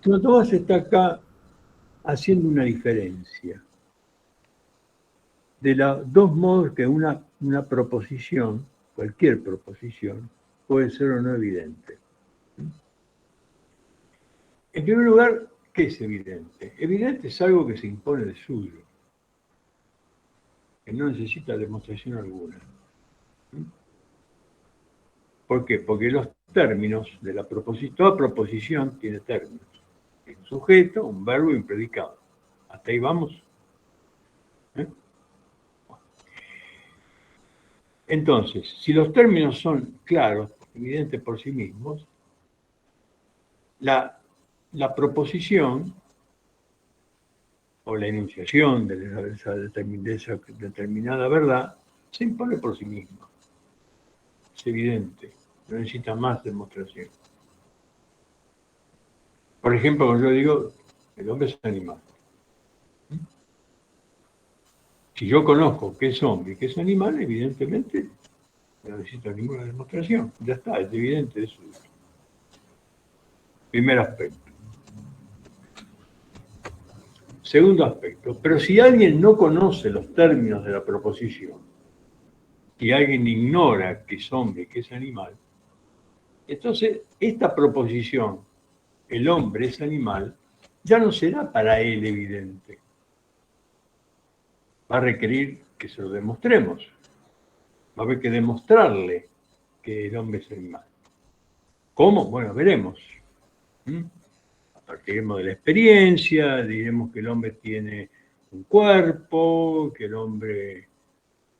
Tomás está acá haciendo una diferencia de los dos modos que una proposición, cualquier proposición, puede ser o no evidente. En primer lugar, ¿qué es evidente? Evidente es algo que se impone de suyo, que no necesita demostración alguna. ¿Por qué? Porque los términos de la proposición, toda proposición tiene términos. Un sujeto, un verbo y un predicado. ¿Hasta ahí vamos? Entonces, si los términos son claros, evidentes por sí mismos, la proposición o la enunciación de esa determinada verdad se impone por sí misma. Es evidente, no necesita más demostración. Por ejemplo, cuando yo digo, el hombre es animal. Si yo conozco qué es hombre y qué es animal, evidentemente no necesito ninguna demostración. Ya está, es evidente eso. Primer aspecto. Segundo aspecto, pero si alguien no conoce los términos de la proposición y alguien ignora qué es hombre y qué es animal, entonces esta proposición, el hombre es animal, ya no será para él evidente. Va a requerir que se lo demostremos. Va a haber que demostrarle que el hombre es animal. ¿Cómo? Bueno, veremos. Partiremos de la experiencia, diremos que el hombre tiene un cuerpo, que el hombre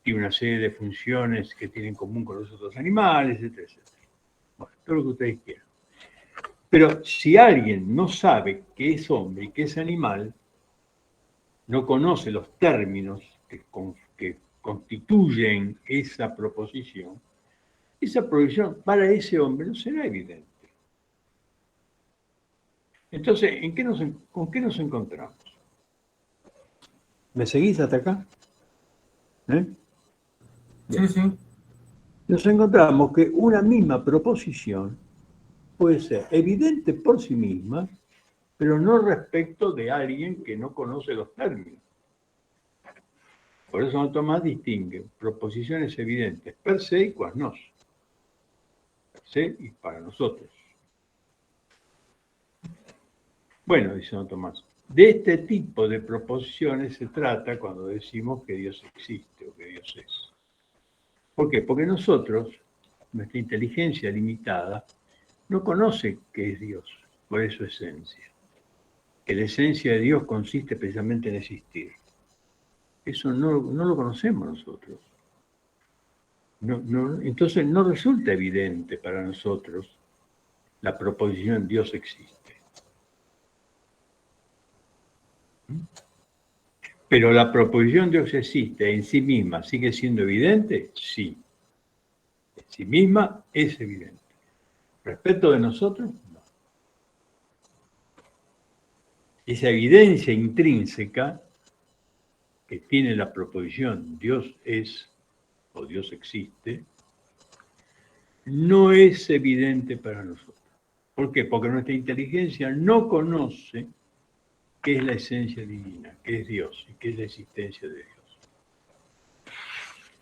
tiene una serie de funciones que tiene en común con los otros animales, etc. Bueno, todo lo que ustedes quieran. Pero si alguien no sabe qué es hombre y qué es animal, no conoce los términos que constituyen esa proposición para ese hombre no será evidente. Entonces, ¿con qué nos encontramos? ¿Me seguís hasta acá? Sí, sí. Nos encontramos que una misma proposición puede ser evidente por sí misma, pero no respecto de alguien que no conoce los términos. Por eso Santo Tomás distingue proposiciones evidentes, per se y quas nos. Per se y para nosotros. Bueno, dice Santo Tomás, de este tipo de proposiciones se trata cuando decimos que Dios existe o que Dios es. ¿Por qué? Porque nosotros, nuestra inteligencia limitada, no conoce qué es Dios, por eso esencia. Que la esencia de Dios consiste precisamente en existir. Eso no lo conocemos nosotros. Entonces no resulta evidente para nosotros la proposición Dios existe. Pero la proposición Dios existe en sí misma, ¿sigue siendo evidente? Sí. En sí misma es evidente. Respecto de nosotros, no. Esa evidencia intrínseca que tiene la proposición Dios es o Dios existe, no es evidente para nosotros. ¿Por qué? Porque nuestra inteligencia no conoce qué es la esencia divina, qué es Dios y qué es la existencia de Dios.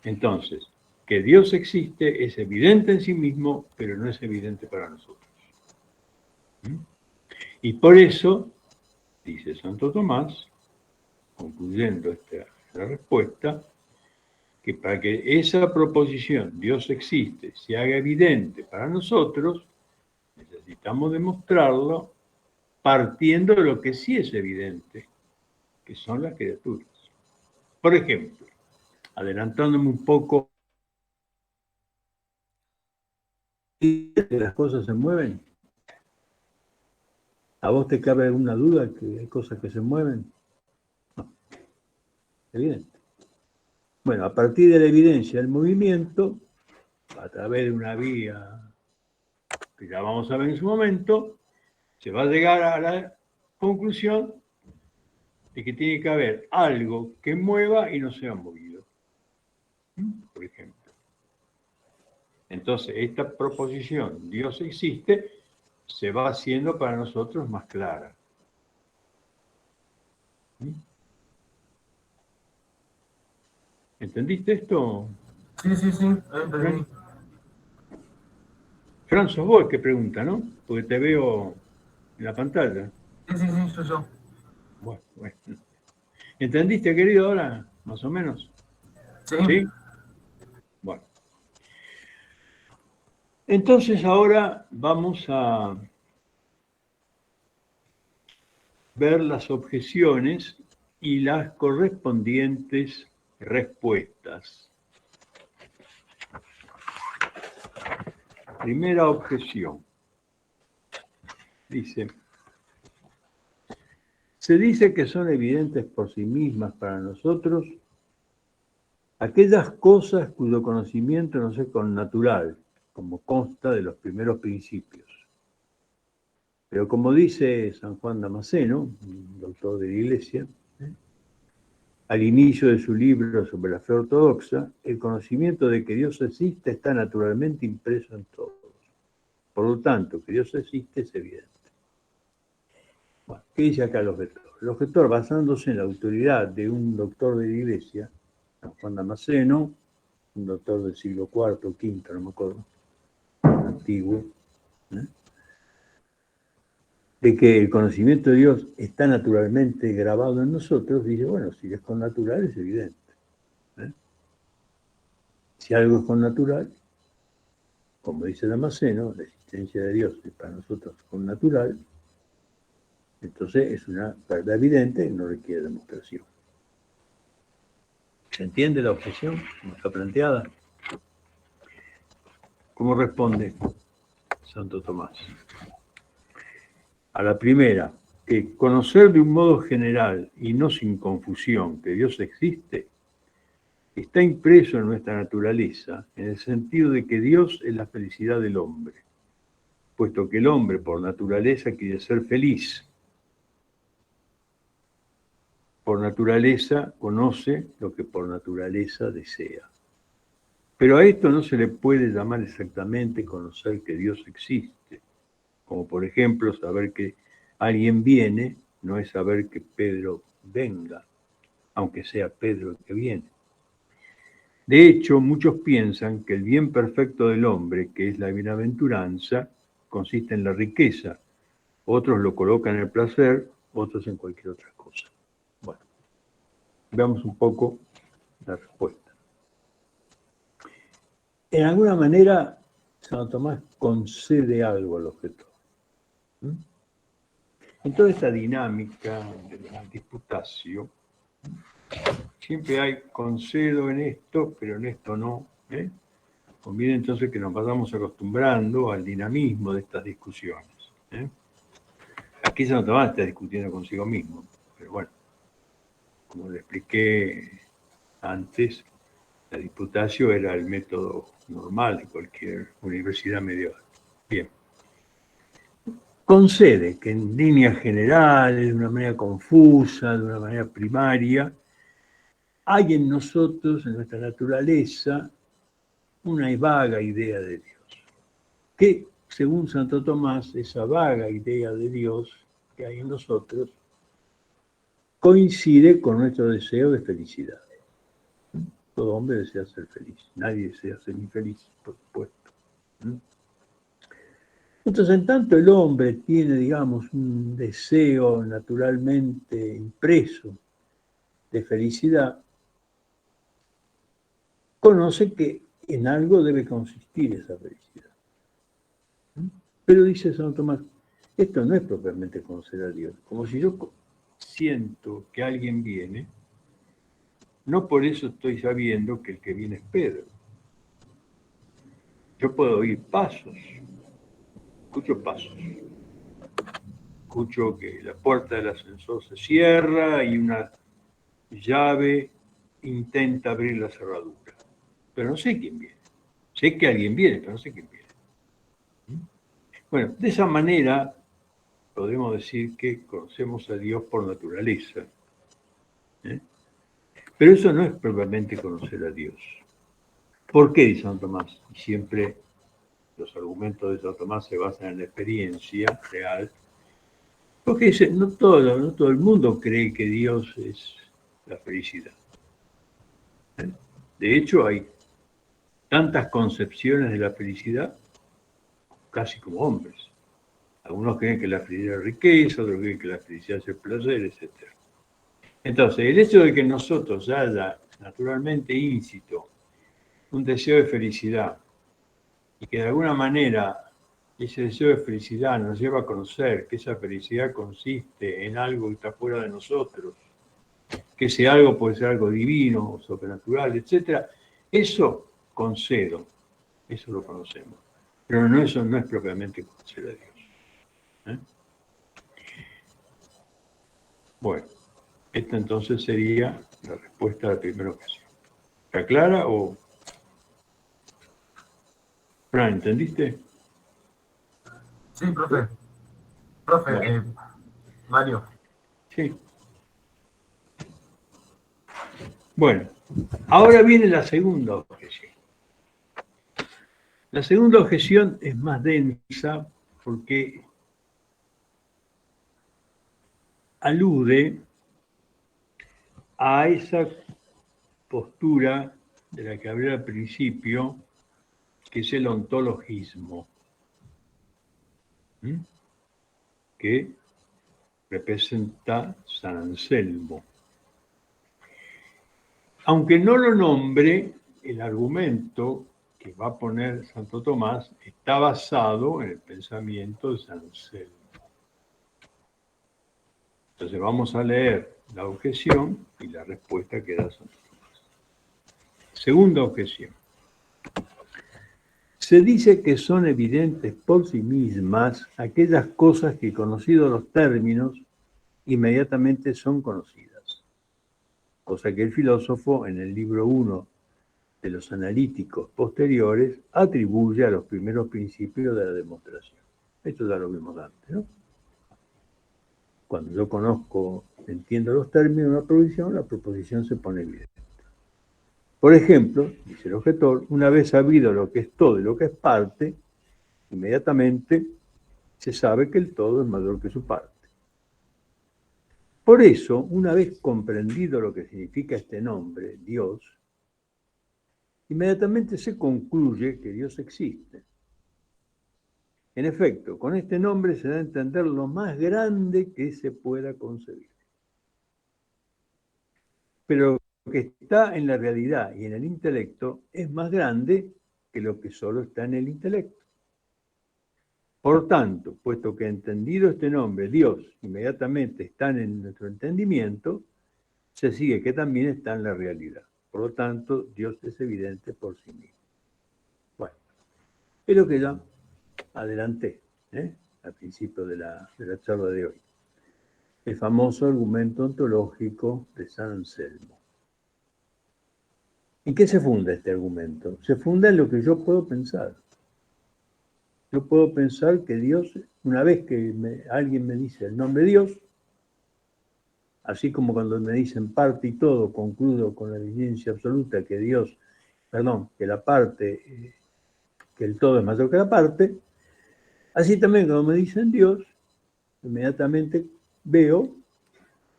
Entonces, que Dios existe es evidente en sí mismo, pero no es evidente para nosotros. Y por eso, dice Santo Tomás, concluyendo esta respuesta, que para que esa proposición, Dios existe, se haga evidente para nosotros, necesitamos demostrarlo partiendo de lo que sí es evidente, que son las criaturas. Por ejemplo, adelantándome un poco, ¿que las cosas se mueven? ¿A vos te cabe alguna duda que hay cosas que se mueven? No, evidente. Bueno, a partir de la evidencia del movimiento, a través de una vía que ya vamos a ver en su momento, se va a llegar a la conclusión de que tiene que haber algo que mueva y no sea movido. Por ejemplo. Entonces, esta proposición, Dios existe, se va haciendo para nosotros más clara. ¿Entendiste esto? Sí, entendí. Fran, sos vos el que pregunta, ¿no? Porque te veo en la pantalla. Sí, soy yo. Bueno. ¿Entendiste, querido, ahora? Más o menos. Sí. Bueno. Entonces ahora vamos a ver las objeciones y las correspondientes respuestas. Primera objeción. Se dice que son evidentes por sí mismas para nosotros aquellas cosas cuyo conocimiento nos es connatural, como consta de los primeros principios. Pero como dice San Juan Damasceno, un doctor de la Iglesia, al inicio de su libro sobre la fe ortodoxa, el conocimiento de que Dios existe está naturalmente impreso en todos. Por lo tanto, que Dios existe es evidente. Bueno, ¿qué dice acá el objetor? El objetor, basándose en la autoridad de un doctor de la Iglesia, San Juan Damasceno, un doctor del siglo IV o V, no me acuerdo, antiguo, de que el conocimiento de Dios está naturalmente grabado en nosotros, dice, bueno, si es con natural es evidente. Si algo es con natural, como dice Damasceno, la existencia de Dios es para nosotros con natural, entonces es una verdad evidente y no requiere demostración. ¿Se entiende la objeción como está planteada? ¿Cómo responde Santo Tomás? A la primera, que conocer de un modo general y no sin confusión que Dios existe, está impreso en nuestra naturaleza, en el sentido de que Dios es la felicidad del hombre, puesto que el hombre por naturaleza quiere ser feliz. Por naturaleza conoce lo que por naturaleza desea. Pero a esto no se le puede llamar exactamente conocer que Dios existe, como por ejemplo saber que alguien viene no es saber que Pedro venga, aunque sea Pedro el que viene. De hecho, muchos piensan que el bien perfecto del hombre, que es la bienaventuranza, consiste en la riqueza. Otros lo colocan en el placer, otros en cualquier otra cosa. Bueno, veamos un poco la respuesta. En alguna manera, Santo Tomás concede algo al objetor. En toda esta dinámica de la disputatio, siempre hay concedo en esto, pero en esto no. Conviene entonces que nos vayamos acostumbrando al dinamismo de estas discusiones. Aquí Santo Tomás está discutiendo consigo mismo, pero bueno, como le expliqué antes, la disputatio era el método normal de cualquier universidad medieval. Bien. Concede que en líneas generales, de una manera confusa, de una manera primaria, hay en nosotros, en nuestra naturaleza, una vaga idea de Dios. Que, según Santo Tomás, esa vaga idea de Dios que hay en nosotros coincide con nuestro deseo de felicidad. Todo hombre desea ser feliz, nadie desea ser infeliz, por supuesto. Entonces, en tanto el hombre tiene, digamos, un deseo naturalmente impreso de felicidad, conoce que en algo debe consistir esa felicidad. Pero dice Santo Tomás, esto no es propiamente conocer a Dios. Como si yo siento que alguien viene, no por eso estoy sabiendo que el que viene es Pedro. Yo puedo oír pasos, escucho pasos. Escucho que la puerta del ascensor se cierra y una llave intenta abrir la cerradura. Pero no sé quién viene. Sé que alguien viene, pero no sé quién viene. Bueno, de esa manera podemos decir que conocemos a Dios por naturaleza. Pero eso no es propiamente conocer a Dios. ¿Por qué, dice Santo Tomás? Y siempre los argumentos de Santo Tomás se basan en la experiencia real. Porque no todo el mundo cree que Dios es la felicidad. De hecho, hay tantas concepciones de la felicidad, casi como hombres. Algunos creen que la felicidad es riqueza, otros creen que la felicidad es el placer, etc. Entonces, el hecho de que nosotros haya naturalmente íncito un deseo de felicidad y que de alguna manera ese deseo de felicidad nos lleva a conocer que esa felicidad consiste en algo que está fuera de nosotros, que ese algo puede ser algo divino, sobrenatural, etc. Eso concedo, eso lo conocemos. Pero eso no es propiamente conocer a Dios. Bueno, esta entonces sería la respuesta a la primera ocasión. ¿Está clara o...? Fran, ¿entendiste? Sí, profe. Profe, Bueno. Mario. Sí. Bueno, ahora viene la segunda objeción. La segunda objeción es más densa porque alude a esa postura de la que hablé al principio, que es el ontologismo, que representa San Anselmo. Aunque no lo nombre, el argumento que va a poner Santo Tomás está basado en el pensamiento de San Anselmo. Entonces vamos a leer la objeción y la respuesta que da Santo Tomás. Segunda objeción. Se dice que son evidentes por sí mismas aquellas cosas que, conocidos los términos, inmediatamente son conocidas. Cosa que el filósofo, en el libro 1 de los analíticos posteriores, atribuye a los primeros principios de la demostración. Esto ya lo vimos antes, ¿no? Cuando yo conozco, entiendo los términos de una la proposición se pone evidente. Por ejemplo, dice el objetor, una vez sabido lo que es todo y lo que es parte, inmediatamente se sabe que el todo es mayor que su parte. Por eso, una vez comprendido lo que significa este nombre, Dios, inmediatamente se concluye que Dios existe. En efecto, con este nombre se da a entender lo más grande que se pueda concebir. Pero lo que está en la realidad y en el intelecto es más grande que lo que solo está en el intelecto. Por tanto, puesto que entendido este nombre, Dios inmediatamente está en nuestro entendimiento, se sigue que también está en la realidad. Por lo tanto, Dios es evidente por sí mismo. Bueno, es lo que ya adelanté al principio de la charla de hoy. El famoso argumento ontológico de San Anselmo. ¿En qué se funda este argumento? Se funda en lo que yo puedo pensar. Yo puedo pensar que Dios, una vez que alguien me dice el nombre de Dios, así como cuando me dicen parte y todo, concluyo con la evidencia absoluta que Dios, que la parte, que el todo es mayor que la parte, así también cuando me dicen Dios, inmediatamente veo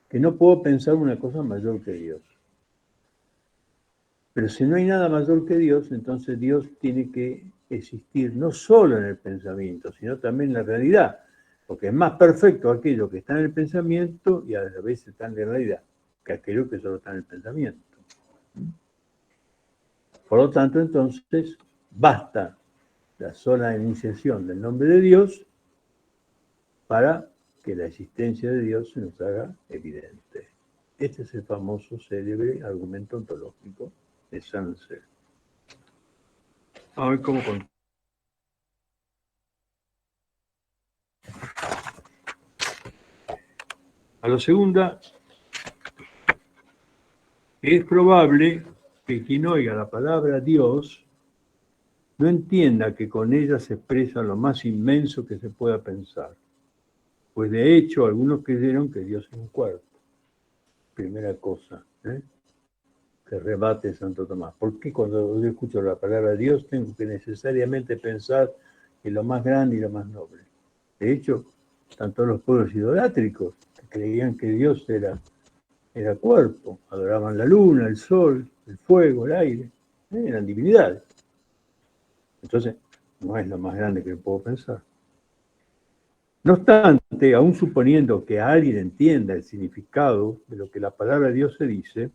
que no puedo pensar una cosa mayor que Dios. Pero si no hay nada mayor que Dios, entonces Dios tiene que existir no solo en el pensamiento, sino también en la realidad, porque es más perfecto aquello que está en el pensamiento y a la vez está en la realidad, que aquello que solo está en el pensamiento. Por lo tanto, entonces, basta la sola enunciación del nombre de Dios para que la existencia de Dios se nos haga evidente. Este es el famoso célebre argumento ontológico de San Anselmo. A ver cómo contar. A la segunda, es probable que quien oiga la palabra Dios no entienda que con ella se expresa lo más inmenso que se pueda pensar. Pues de hecho, algunos creyeron que Dios es un cuerpo. Primera cosa, que rebate Santo Tomás. ¿Por qué cuando yo escucho la palabra Dios tengo que necesariamente pensar en lo más grande y lo más noble? De hecho, tanto los pueblos idolátricos que creían que Dios era cuerpo, adoraban la luna, el sol, el fuego, el aire, eran divinidades. Entonces, no es lo más grande que puedo pensar. No obstante, aún suponiendo que alguien entienda el significado de lo que la palabra Dios se dice,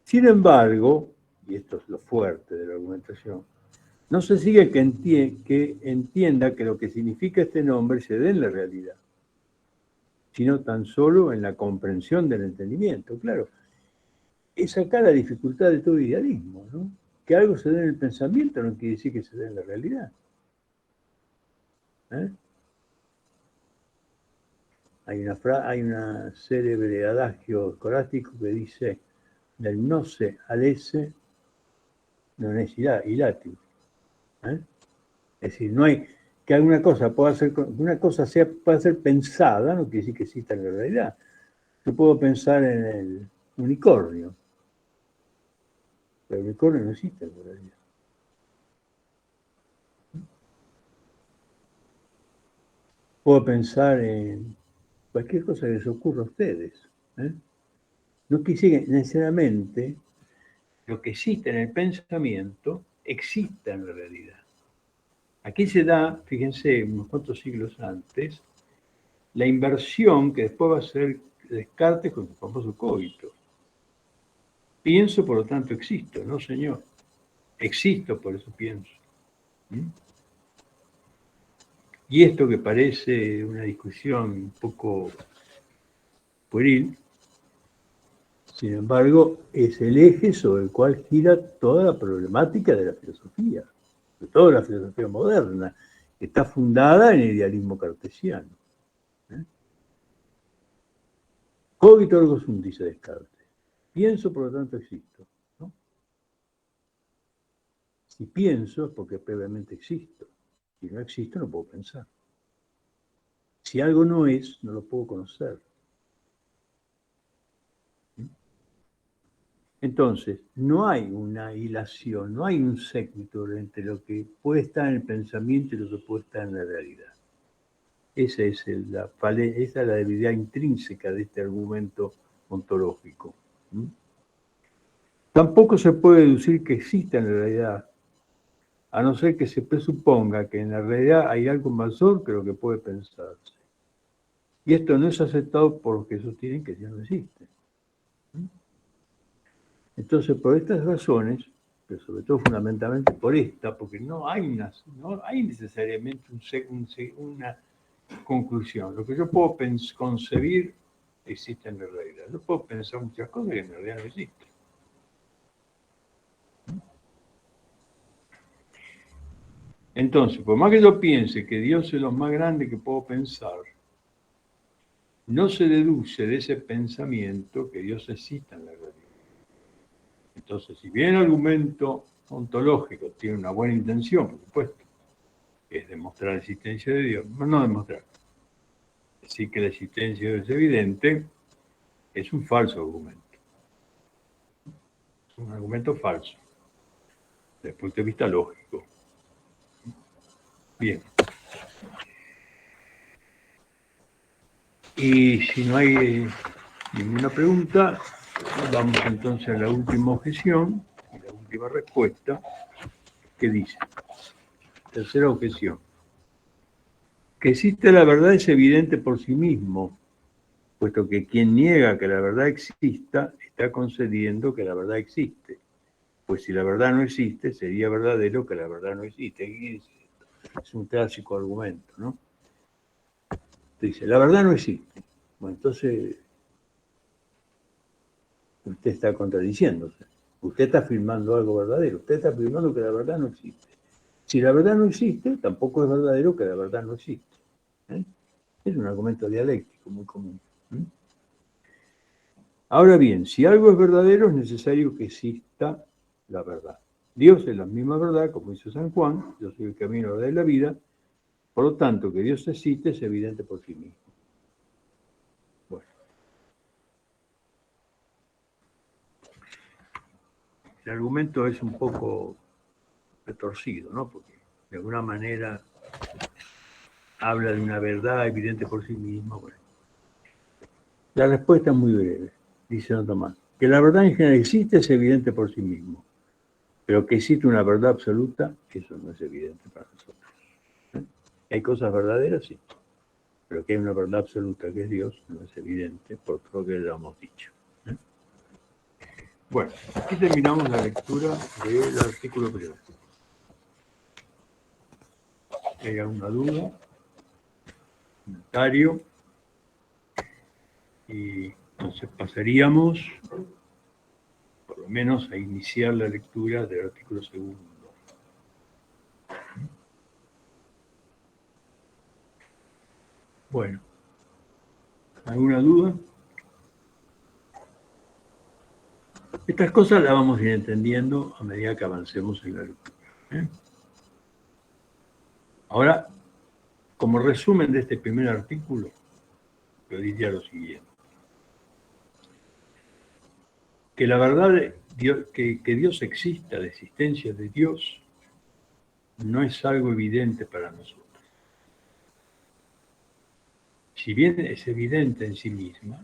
sin embargo, y esto es lo fuerte de la argumentación, no se sigue que entienda que lo que significa este nombre se dé en la realidad, sino tan solo en la comprensión del entendimiento. Claro, es acá la dificultad de todo idealismo, ¿no? Que algo se dé en el pensamiento no quiere decir que se dé en la realidad. Hay una célebre adagio escolástico que dice del no se al esse non es ilatio. Es decir, no hay que alguna cosa pueda ser, pueda ser pensada, no quiere decir que exista en la realidad. Yo puedo pensar en el unicornio, pero el unicornio no existe en la realidad. Puedo pensar en cualquier cosa que les ocurra a ustedes. No quisiera necesariamente lo que existe en el pensamiento exista en la realidad. Aquí se da, fíjense, unos cuantos siglos antes, la inversión que después va a ser Descartes con su famoso cogito. Pienso, por lo tanto existo, no señor. Existo, por eso pienso. Y esto que parece una discusión un poco pueril, sin embargo, es el eje sobre el cual gira toda la problemática de la filosofía, de toda la filosofía moderna, que está fundada en el idealismo cartesiano. Cogito ergo sum, dice Descartes. Pienso, por lo tanto, existo. ¿No? Si pienso es porque previamente existo. Si no existo, no puedo pensar. Si algo no es, no lo puedo conocer. Entonces, no hay una hilación, no hay un séquito entre lo que puede estar en el pensamiento y lo que puede estar en la realidad. Esa es la debilidad intrínseca de este argumento ontológico. Tampoco se puede deducir que exista en la realidad, a no ser que se presuponga que en la realidad hay algo mayor que lo que puede pensarse. Y esto no es aceptado por los que sostienen que ya no existe. Entonces, por estas razones, pero sobre todo fundamentalmente por esta, porque no hay necesariamente una conclusión. Lo que yo puedo concebir existe en la realidad. Yo puedo pensar muchas cosas que en realidad no existen. Entonces, por más que yo piense que Dios es lo más grande que puedo pensar, no se deduce de ese pensamiento que Dios exista en la realidad. Entonces, si bien el argumento ontológico tiene una buena intención, por supuesto, que es demostrar la existencia de Dios, no demostrar, decir que la existencia de Dios es evidente, es un falso argumento. Es un argumento falso, desde el punto de vista lógico. Bien. Y si no hay ninguna pregunta, vamos entonces a la última objeción, y la última respuesta, que dice, tercera objeción, que existe la verdad es evidente por sí mismo, puesto que quien niega que la verdad exista, está concediendo que la verdad existe. Pues si la verdad no existe, sería verdadero que la verdad no existe. Es un clásico argumento, ¿no? Dice, la verdad no existe. Bueno, entonces, usted está contradiciéndose. Usted está afirmando algo verdadero. Usted está afirmando que la verdad no existe. Si la verdad no existe, tampoco es verdadero que la verdad no existe. ¿Eh? Es un argumento dialéctico muy común. Ahora bien, si algo es verdadero, es necesario que exista la verdad. Dios es la misma verdad, como dice San Juan, yo soy el camino, la verdad y la vida, por lo tanto, que Dios existe es evidente por sí mismo. Bueno. El argumento es un poco retorcido, ¿no? Porque de alguna manera habla de una verdad evidente por sí misma. Bueno. La respuesta es muy breve, dice Don Tomás. Que la verdad en general existe es evidente por sí mismo, pero que existe una verdad absoluta, eso no es evidente para nosotros. Hay cosas verdaderas, sí, pero que hay una verdad absoluta que es Dios, no es evidente por todo lo que ya hemos dicho. Bueno, aquí terminamos la lectura del artículo primero. ¿Hay alguna duda? Comentario. Y entonces pasaríamos, por lo menos, a iniciar la lectura del artículo segundo. Bueno, ¿alguna duda? Estas cosas las vamos a ir entendiendo a medida que avancemos en la lectura. Ahora, como resumen de este primer artículo, yo diría lo siguiente. Que la verdad de Dios, que Dios exista, la existencia de Dios, no es algo evidente para nosotros. Si bien es evidente en sí misma,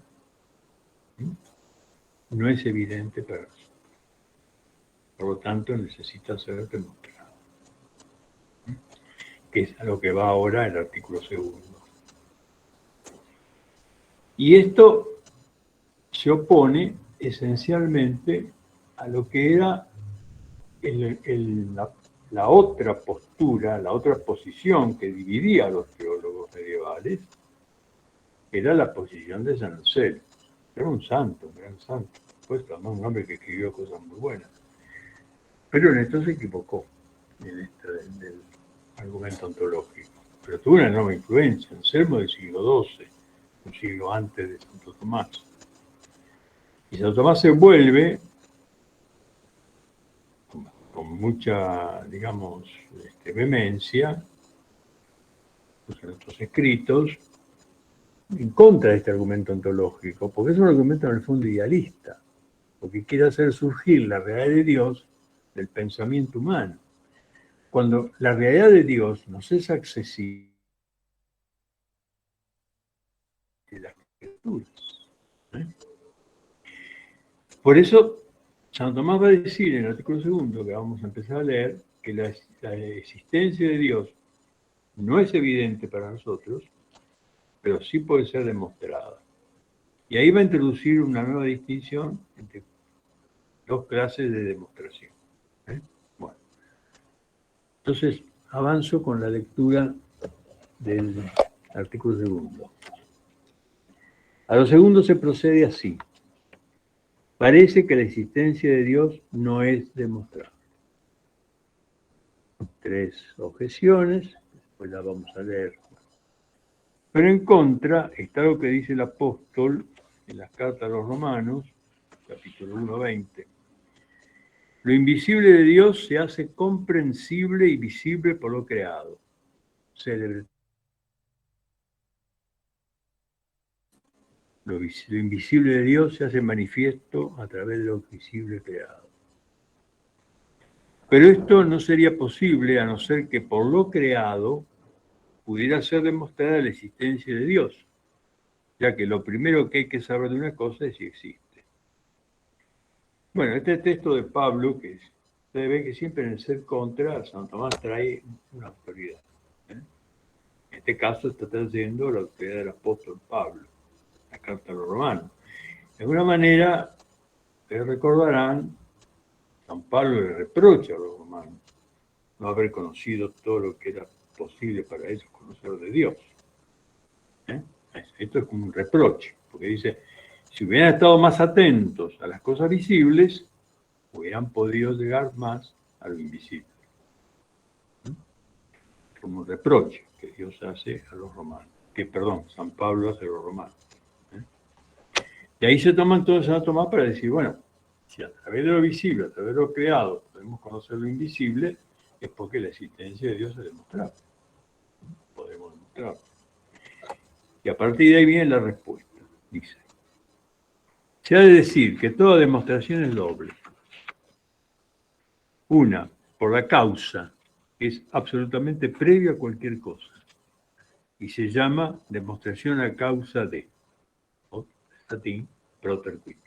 no es evidente para nosotros. Por lo tanto, necesita ser demostrado. Que es a lo que va ahora el artículo segundo. Y esto se opone esencialmente a lo que era la otra postura, la otra posición que dividía a los teólogos medievales, que era la posición de San Anselmo. Era un santo, un gran santo, por supuesto, además un hombre que escribió cosas muy buenas. Pero en esto se equivocó, en esto del argumento ontológico. Pero tuvo una enorme influencia. Anselmo del siglo XII, un siglo antes de Santo Tomás. Y Santo Tomás se vuelve con mucha, digamos, vehemencia, pues en otros escritos, en contra de este argumento ontológico, porque es un argumento en el fondo idealista, porque quiere hacer surgir la realidad de Dios del pensamiento humano. Cuando la realidad de Dios nos es accesible de las escrituras. Por eso San Tomás va a decir en el artículo 2, que vamos a empezar a leer, que la existencia de Dios no es evidente para nosotros, pero sí puede ser demostrada. Y ahí va a introducir una nueva distinción entre dos clases de demostración. Bueno, entonces avanzo con la lectura del artículo 2. A lo segundo se procede así. Parece que la existencia de Dios no es demostrable. 3 objeciones, después las vamos a leer. Pero en contra está lo que dice el apóstol en las cartas a los Romanos, capítulo 1, 20. Lo invisible de Dios se hace comprensible y visible por lo creado. Célebre. Lo invisible de Dios se hace manifiesto a través de lo visible creado. Pero esto no sería posible a no ser que por lo creado pudiera ser demostrada la existencia de Dios, ya que lo primero que hay que saber de una cosa es si existe. Bueno, este texto de Pablo, que ustedes ven que siempre en el ser contra, San Tomás trae una autoridad. En este caso está trayendo la autoridad del apóstol Pablo, la carta a los Romanos. De alguna manera, ustedes recordarán, San Pablo le reprocha a los romanos no haber conocido todo lo que era posible para ellos conocer de Dios. Esto es como un reproche, porque dice, si hubieran estado más atentos a las cosas visibles, hubieran podido llegar más a lo invisible. Como un reproche que Dios hace a los romanos, San Pablo hace a los romanos. Y ahí se toman todos San Tomás para decir, bueno, si a través de lo visible, a través de lo creado, podemos conocer lo invisible, es porque la existencia de Dios es demostrable. Podemos demostrarlo. Y a partir de ahí viene la respuesta. Dice, se ha de decir que toda demostración es doble. Una, por la causa, que es absolutamente previa a cualquier cosa. Y se llama demostración a causa de, o latín, proterquit.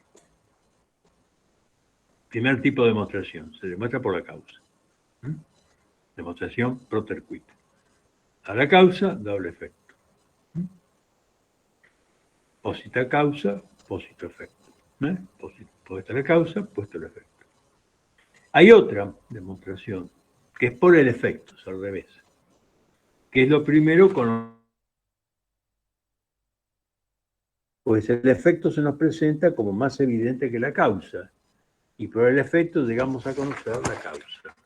Primer tipo de demostración, se demuestra por la causa. Demostración proterquit. A la causa, doble efecto. Posita causa, posito efecto. Puesta la causa, puesto el efecto. Hay otra demostración, que es por el efecto, es al revés. Que es lo primero con... Pues el efecto se nos presenta como más evidente que la causa. Y por el efecto llegamos a conocer la causa.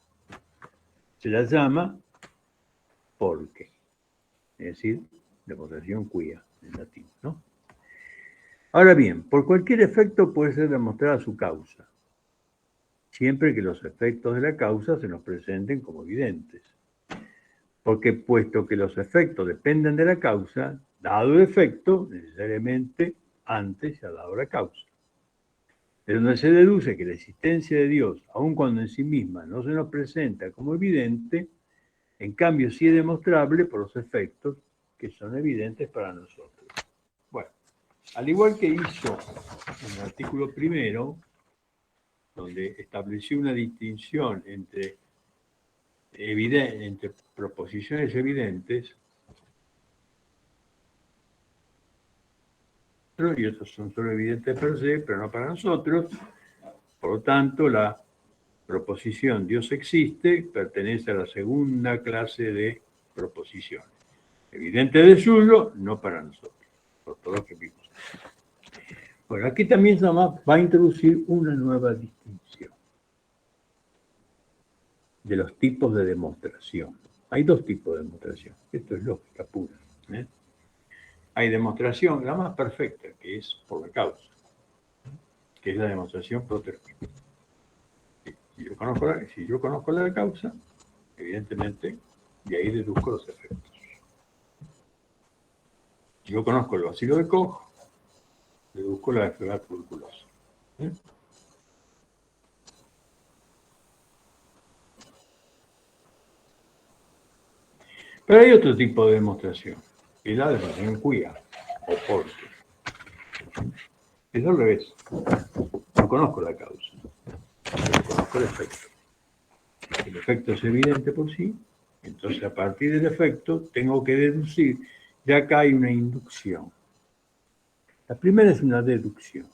Se la llama porque, es decir, demostración quia en latín, ¿no? Ahora bien, por cualquier efecto puede ser demostrada su causa, siempre que los efectos de la causa se nos presenten como evidentes. Porque puesto que los efectos dependen de la causa, dado el efecto, necesariamente antes se ha dado la causa. De donde se deduce que la existencia de Dios, aun cuando en sí misma no se nos presenta como evidente, en cambio sí es demostrable por los efectos que son evidentes para nosotros. Bueno, al igual que hizo en el artículo 1, donde estableció una distinción entre proposiciones evidentes, y otros son solo evidentes per se, pero no para nosotros. Por lo tanto, la proposición Dios existe pertenece a la segunda clase de proposiciones. Evidente de suyo, no para nosotros, por todo lo que vimos. Bueno, aquí también va a introducir una nueva distinción de los tipos de demostración. Hay dos tipos de demostración. Esto es lógica pura. Hay demostración, la más perfecta, que es por la causa, que es la demostración proterquit. Si yo conozco la causa, evidentemente, de ahí deduzco los efectos. Si yo conozco el bacilo de Koch, deduzco la enfermedad tuberculosa. Pero hay otro tipo de demostración, que es la demostración quia, o porque. Es al revés. No conozco la causa. por efecto. Si el efecto es evidente por sí, entonces a partir del efecto tengo que deducir. De acá hay una inducción. La primera es una deducción.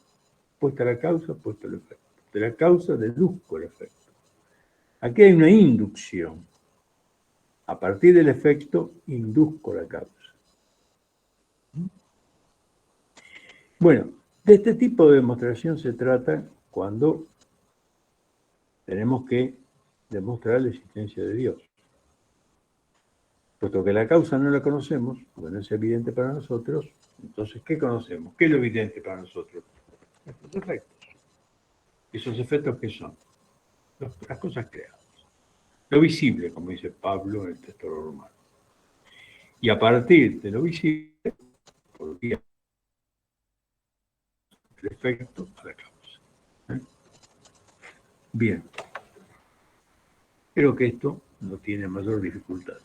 Puesta la causa, puesto el efecto. De la causa deduzco el efecto. Aquí hay una inducción. A partir del efecto induzco la causa. Bueno, de este tipo de demostración se trata cuando tenemos que demostrar la existencia de Dios. Puesto que la causa no la conocemos, porque no es evidente para nosotros, entonces, ¿qué conocemos? ¿Qué es lo evidente para nosotros? Estos efectos. ¿Esos efectos qué son? Las cosas creadas. Lo visible, como dice Pablo en el texto romano. Y a partir de lo visible, por vía del efecto a la causa. Bien. Creo que esto no tiene mayor dificultad.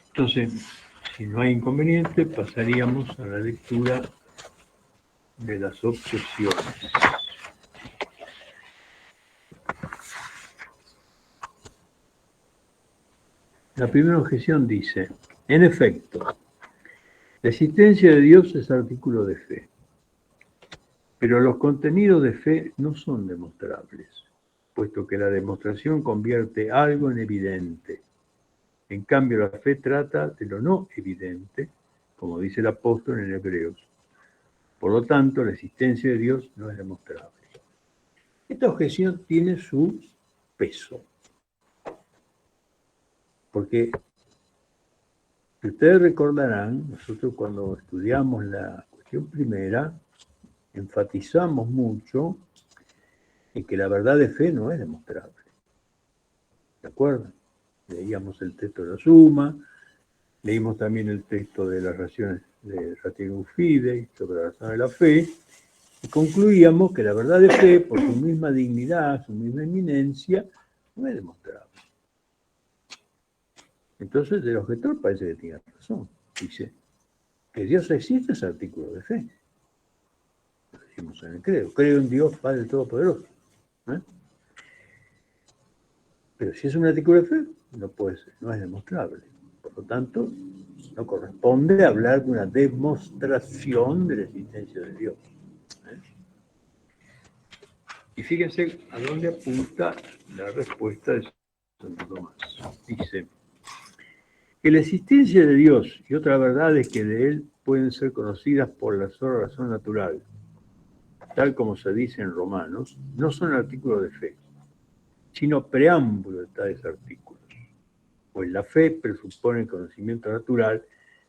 Entonces, si no hay inconveniente, pasaríamos a la lectura de las objeciones. La primera objeción dice, en efecto, la existencia de Dios es artículo de fe, pero los contenidos de fe no son demostrables, puesto que la demostración convierte algo en evidente. En cambio, la fe trata de lo no evidente, como dice el apóstol en Hebreos. Por lo tanto, la existencia de Dios no es demostrable. Esta objeción tiene su peso, porque si ustedes recordarán, nosotros cuando estudiamos la cuestión primera, enfatizamos mucho en que la verdad de fe no es demostrable. ¿De acuerdo? Leíamos el texto de la Suma, leímos también el texto de las razones de Ratiero Fidei sobre la razón de la fe, y concluíamos que la verdad de fe, por su misma dignidad, su misma eminencia, no es demostrable. Entonces el objetor parece que tiene razón. Dice que Dios existe es artículo de fe. Lo decimos en el credo. Creo en Dios Padre Todopoderoso. Pero si es un artículo de fe, no puede ser, no es demostrable. Por lo tanto, no corresponde hablar de una demostración de la existencia de Dios. Y fíjense a dónde apunta la respuesta de Santo Tomás. Dice que la existencia de Dios y otras verdades que de Él pueden ser conocidas por la sola razón natural, tal como se dice en Romanos, no son artículos de fe, sino preámbulo de tales artículos. Pues la fe presupone el conocimiento natural,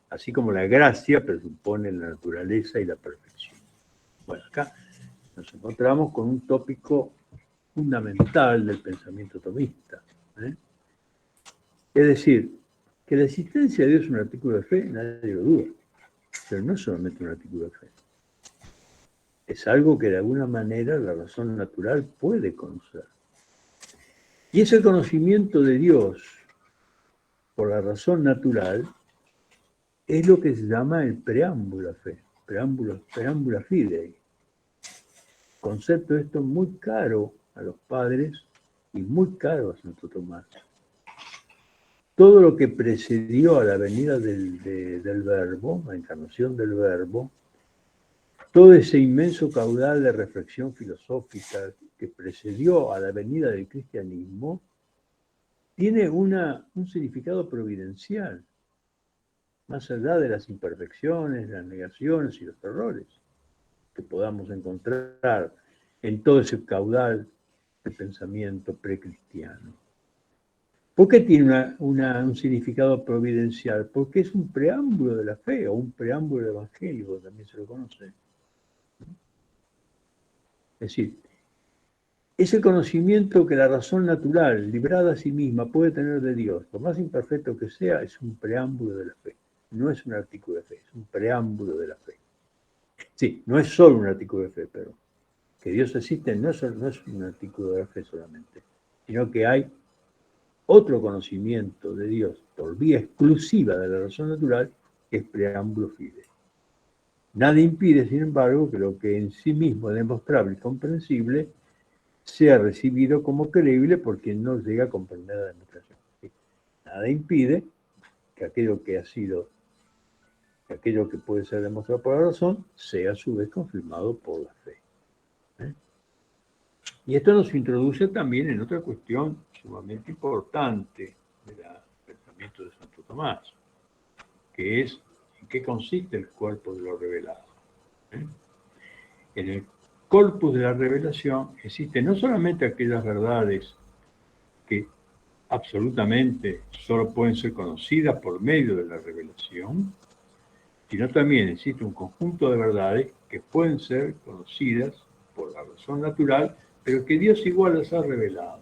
así como la gracia presupone la naturaleza y la perfección. Bueno, acá nos encontramos con un tópico fundamental del pensamiento tomista. Es decir, que la existencia de Dios es un artículo de fe, nadie lo duda, pero no es solamente un artículo de fe. Es algo que de alguna manera la razón natural puede conocer. Y ese conocimiento de Dios por la razón natural es lo que se llama el preámbulo a fe, preámbula fidei. Concepto esto muy caro a los padres y muy caro a Santo Tomás. Todo lo que precedió a la venida del Verbo, la encarnación del Verbo, todo ese inmenso caudal de reflexión filosófica que precedió a la venida del cristianismo, tiene un significado providencial, más allá de las imperfecciones, las negaciones y los errores que podamos encontrar en todo ese caudal de pensamiento precristiano. ¿Por qué tiene un significado providencial? Porque es un preámbulo de la fe o un preámbulo evangélico, también se lo conoce. Es decir, ese conocimiento que la razón natural, librada a sí misma, puede tener de Dios, por más imperfecto que sea, es un preámbulo de la fe. No es un artículo de fe, es un preámbulo de la fe. Sí, no es solo un artículo de fe, pero que Dios existe no es un artículo de la fe solamente, sino que hay otro conocimiento de Dios por vía exclusiva de la razón natural, que es preámbulo fidei. Nada impide, sin embargo, que lo que en sí mismo es demostrable y comprensible sea recibido como creíble por quien no llega a comprender la demostración. Nada impide que aquello que puede ser demostrado por la razón sea a su vez confirmado por la fe. Y esto nos introduce también en otra cuestión sumamente importante del pensamiento de Santo Tomás, que es en qué consiste el cuerpo de lo revelado. En el corpus de la revelación existen no solamente aquellas verdades que absolutamente solo pueden ser conocidas por medio de la revelación, sino también existe un conjunto de verdades que pueden ser conocidas por la razón natural, pero que Dios igual las ha revelado.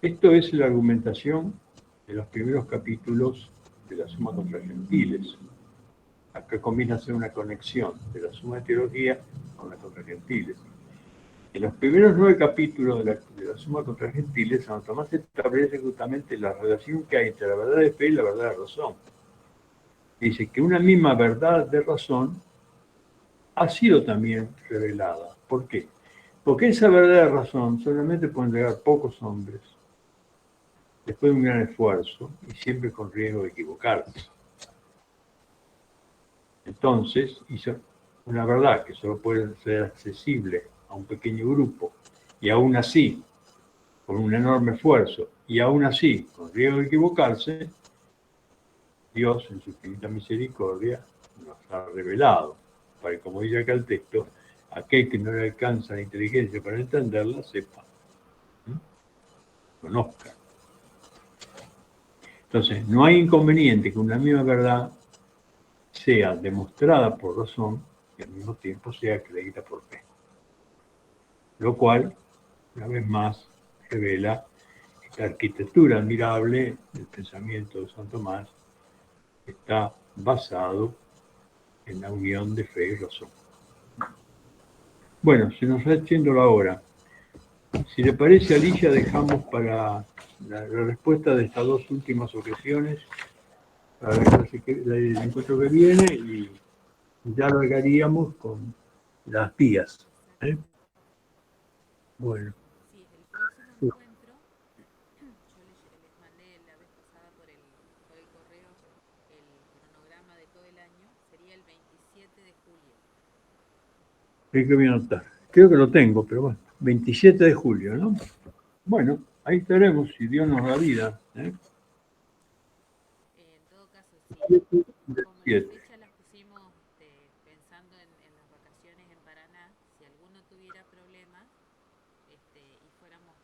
Esto es la argumentación de los primeros capítulos de la Suma contra Gentiles. Acá comienza a hacer una conexión de la Suma de Teología con la contra Gentiles. En los primeros 9 capítulos de la Suma contra Gentiles, Santo Tomás establece justamente la relación que hay entre la verdad de fe y la verdad de razón. Dice que una misma verdad de razón ha sido también revelada. ¿Por qué? Porque esa verdad de razón solamente pueden llegar pocos hombres después de un gran esfuerzo y siempre con riesgo de equivocarse. Entonces, hizo una verdad que solo puede ser accesible a un pequeño grupo y aún así, con un enorme esfuerzo y aún así, con riesgo de equivocarse, Dios en su infinita misericordia nos ha revelado, para que, como dice acá el texto, aquel que no le alcanza la inteligencia para entenderla, sepa, conozca. Entonces, no hay inconveniente que una misma verdad sea demostrada por razón y al mismo tiempo sea creída por fe. Lo cual, una vez más, revela esta arquitectura admirable del pensamiento de San Tomás, que está basado en la unión de fe y razón. Bueno, se nos va haciendo la hora. Si le parece, Alicia, dejamos para la respuesta de estas dos últimas objeciones para el encuentro que viene y ya largaríamos con las pías. Bueno. Sí, el próximo encuentro, yo les mandé la vez pasada por el correo el cronograma de todo el año, sería el 27 de julio. ¿Qué voy a anotar? Creo que lo tengo, pero bueno, 27 de julio, ¿no? Bueno, ahí estaremos, si Dios nos da vida. En todo caso, sí. Como las fechas las pusimos pensando en las vacaciones en Paraná, si alguno tuviera problemas y fuéramos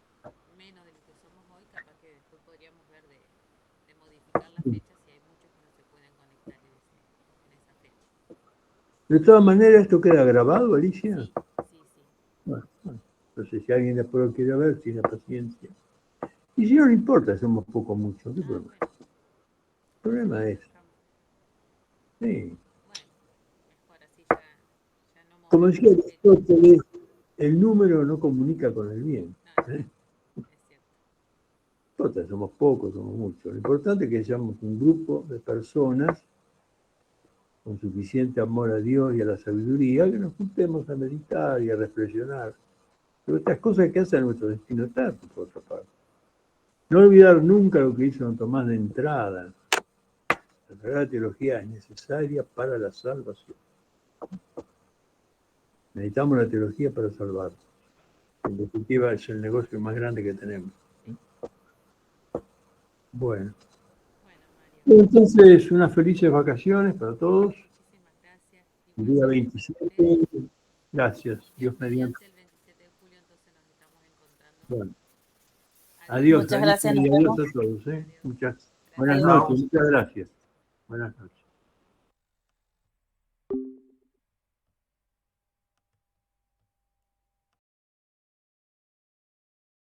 menos de lo que somos hoy, capaz que después podríamos ver de modificar las fechas si hay muchos que no se pueden conectar en esa fecha. De todas maneras, ¿esto queda grabado, Alicia? Sí, sí. Bueno, entonces si alguien después lo quiere ver, tiene paciencia. Y si no le importa, somos poco mucho, ¿qué problema? Bueno. El problema es... Sí. Bueno, mejor así ya no Como decía movemos Aristóteles, el número no comunica con el bien. no, es cierto. Total, somos pocos, somos muchos. Lo importante es que seamos un grupo de personas con suficiente amor a Dios y a la sabiduría, que nos juntemos a meditar y a reflexionar sobre estas cosas que hacen nuestro destino eterno, por otra parte. No olvidar nunca lo que hizo Don Tomás de entrada. La Sagrada Teología es necesaria para la salvación. Necesitamos la teología para salvarnos. En definitiva, es el negocio más grande que tenemos. Bueno. Mario. Entonces, unas felices vacaciones para todos. Muchísimas gracias. El día 27. Gracias. Dios mediante. El 27 de julio, entonces nos estamos encontrando. Bueno. Adiós. Muchas gracias. Y adiós a todos. Muchas buenas noches. Muchas gracias. Buenas noches.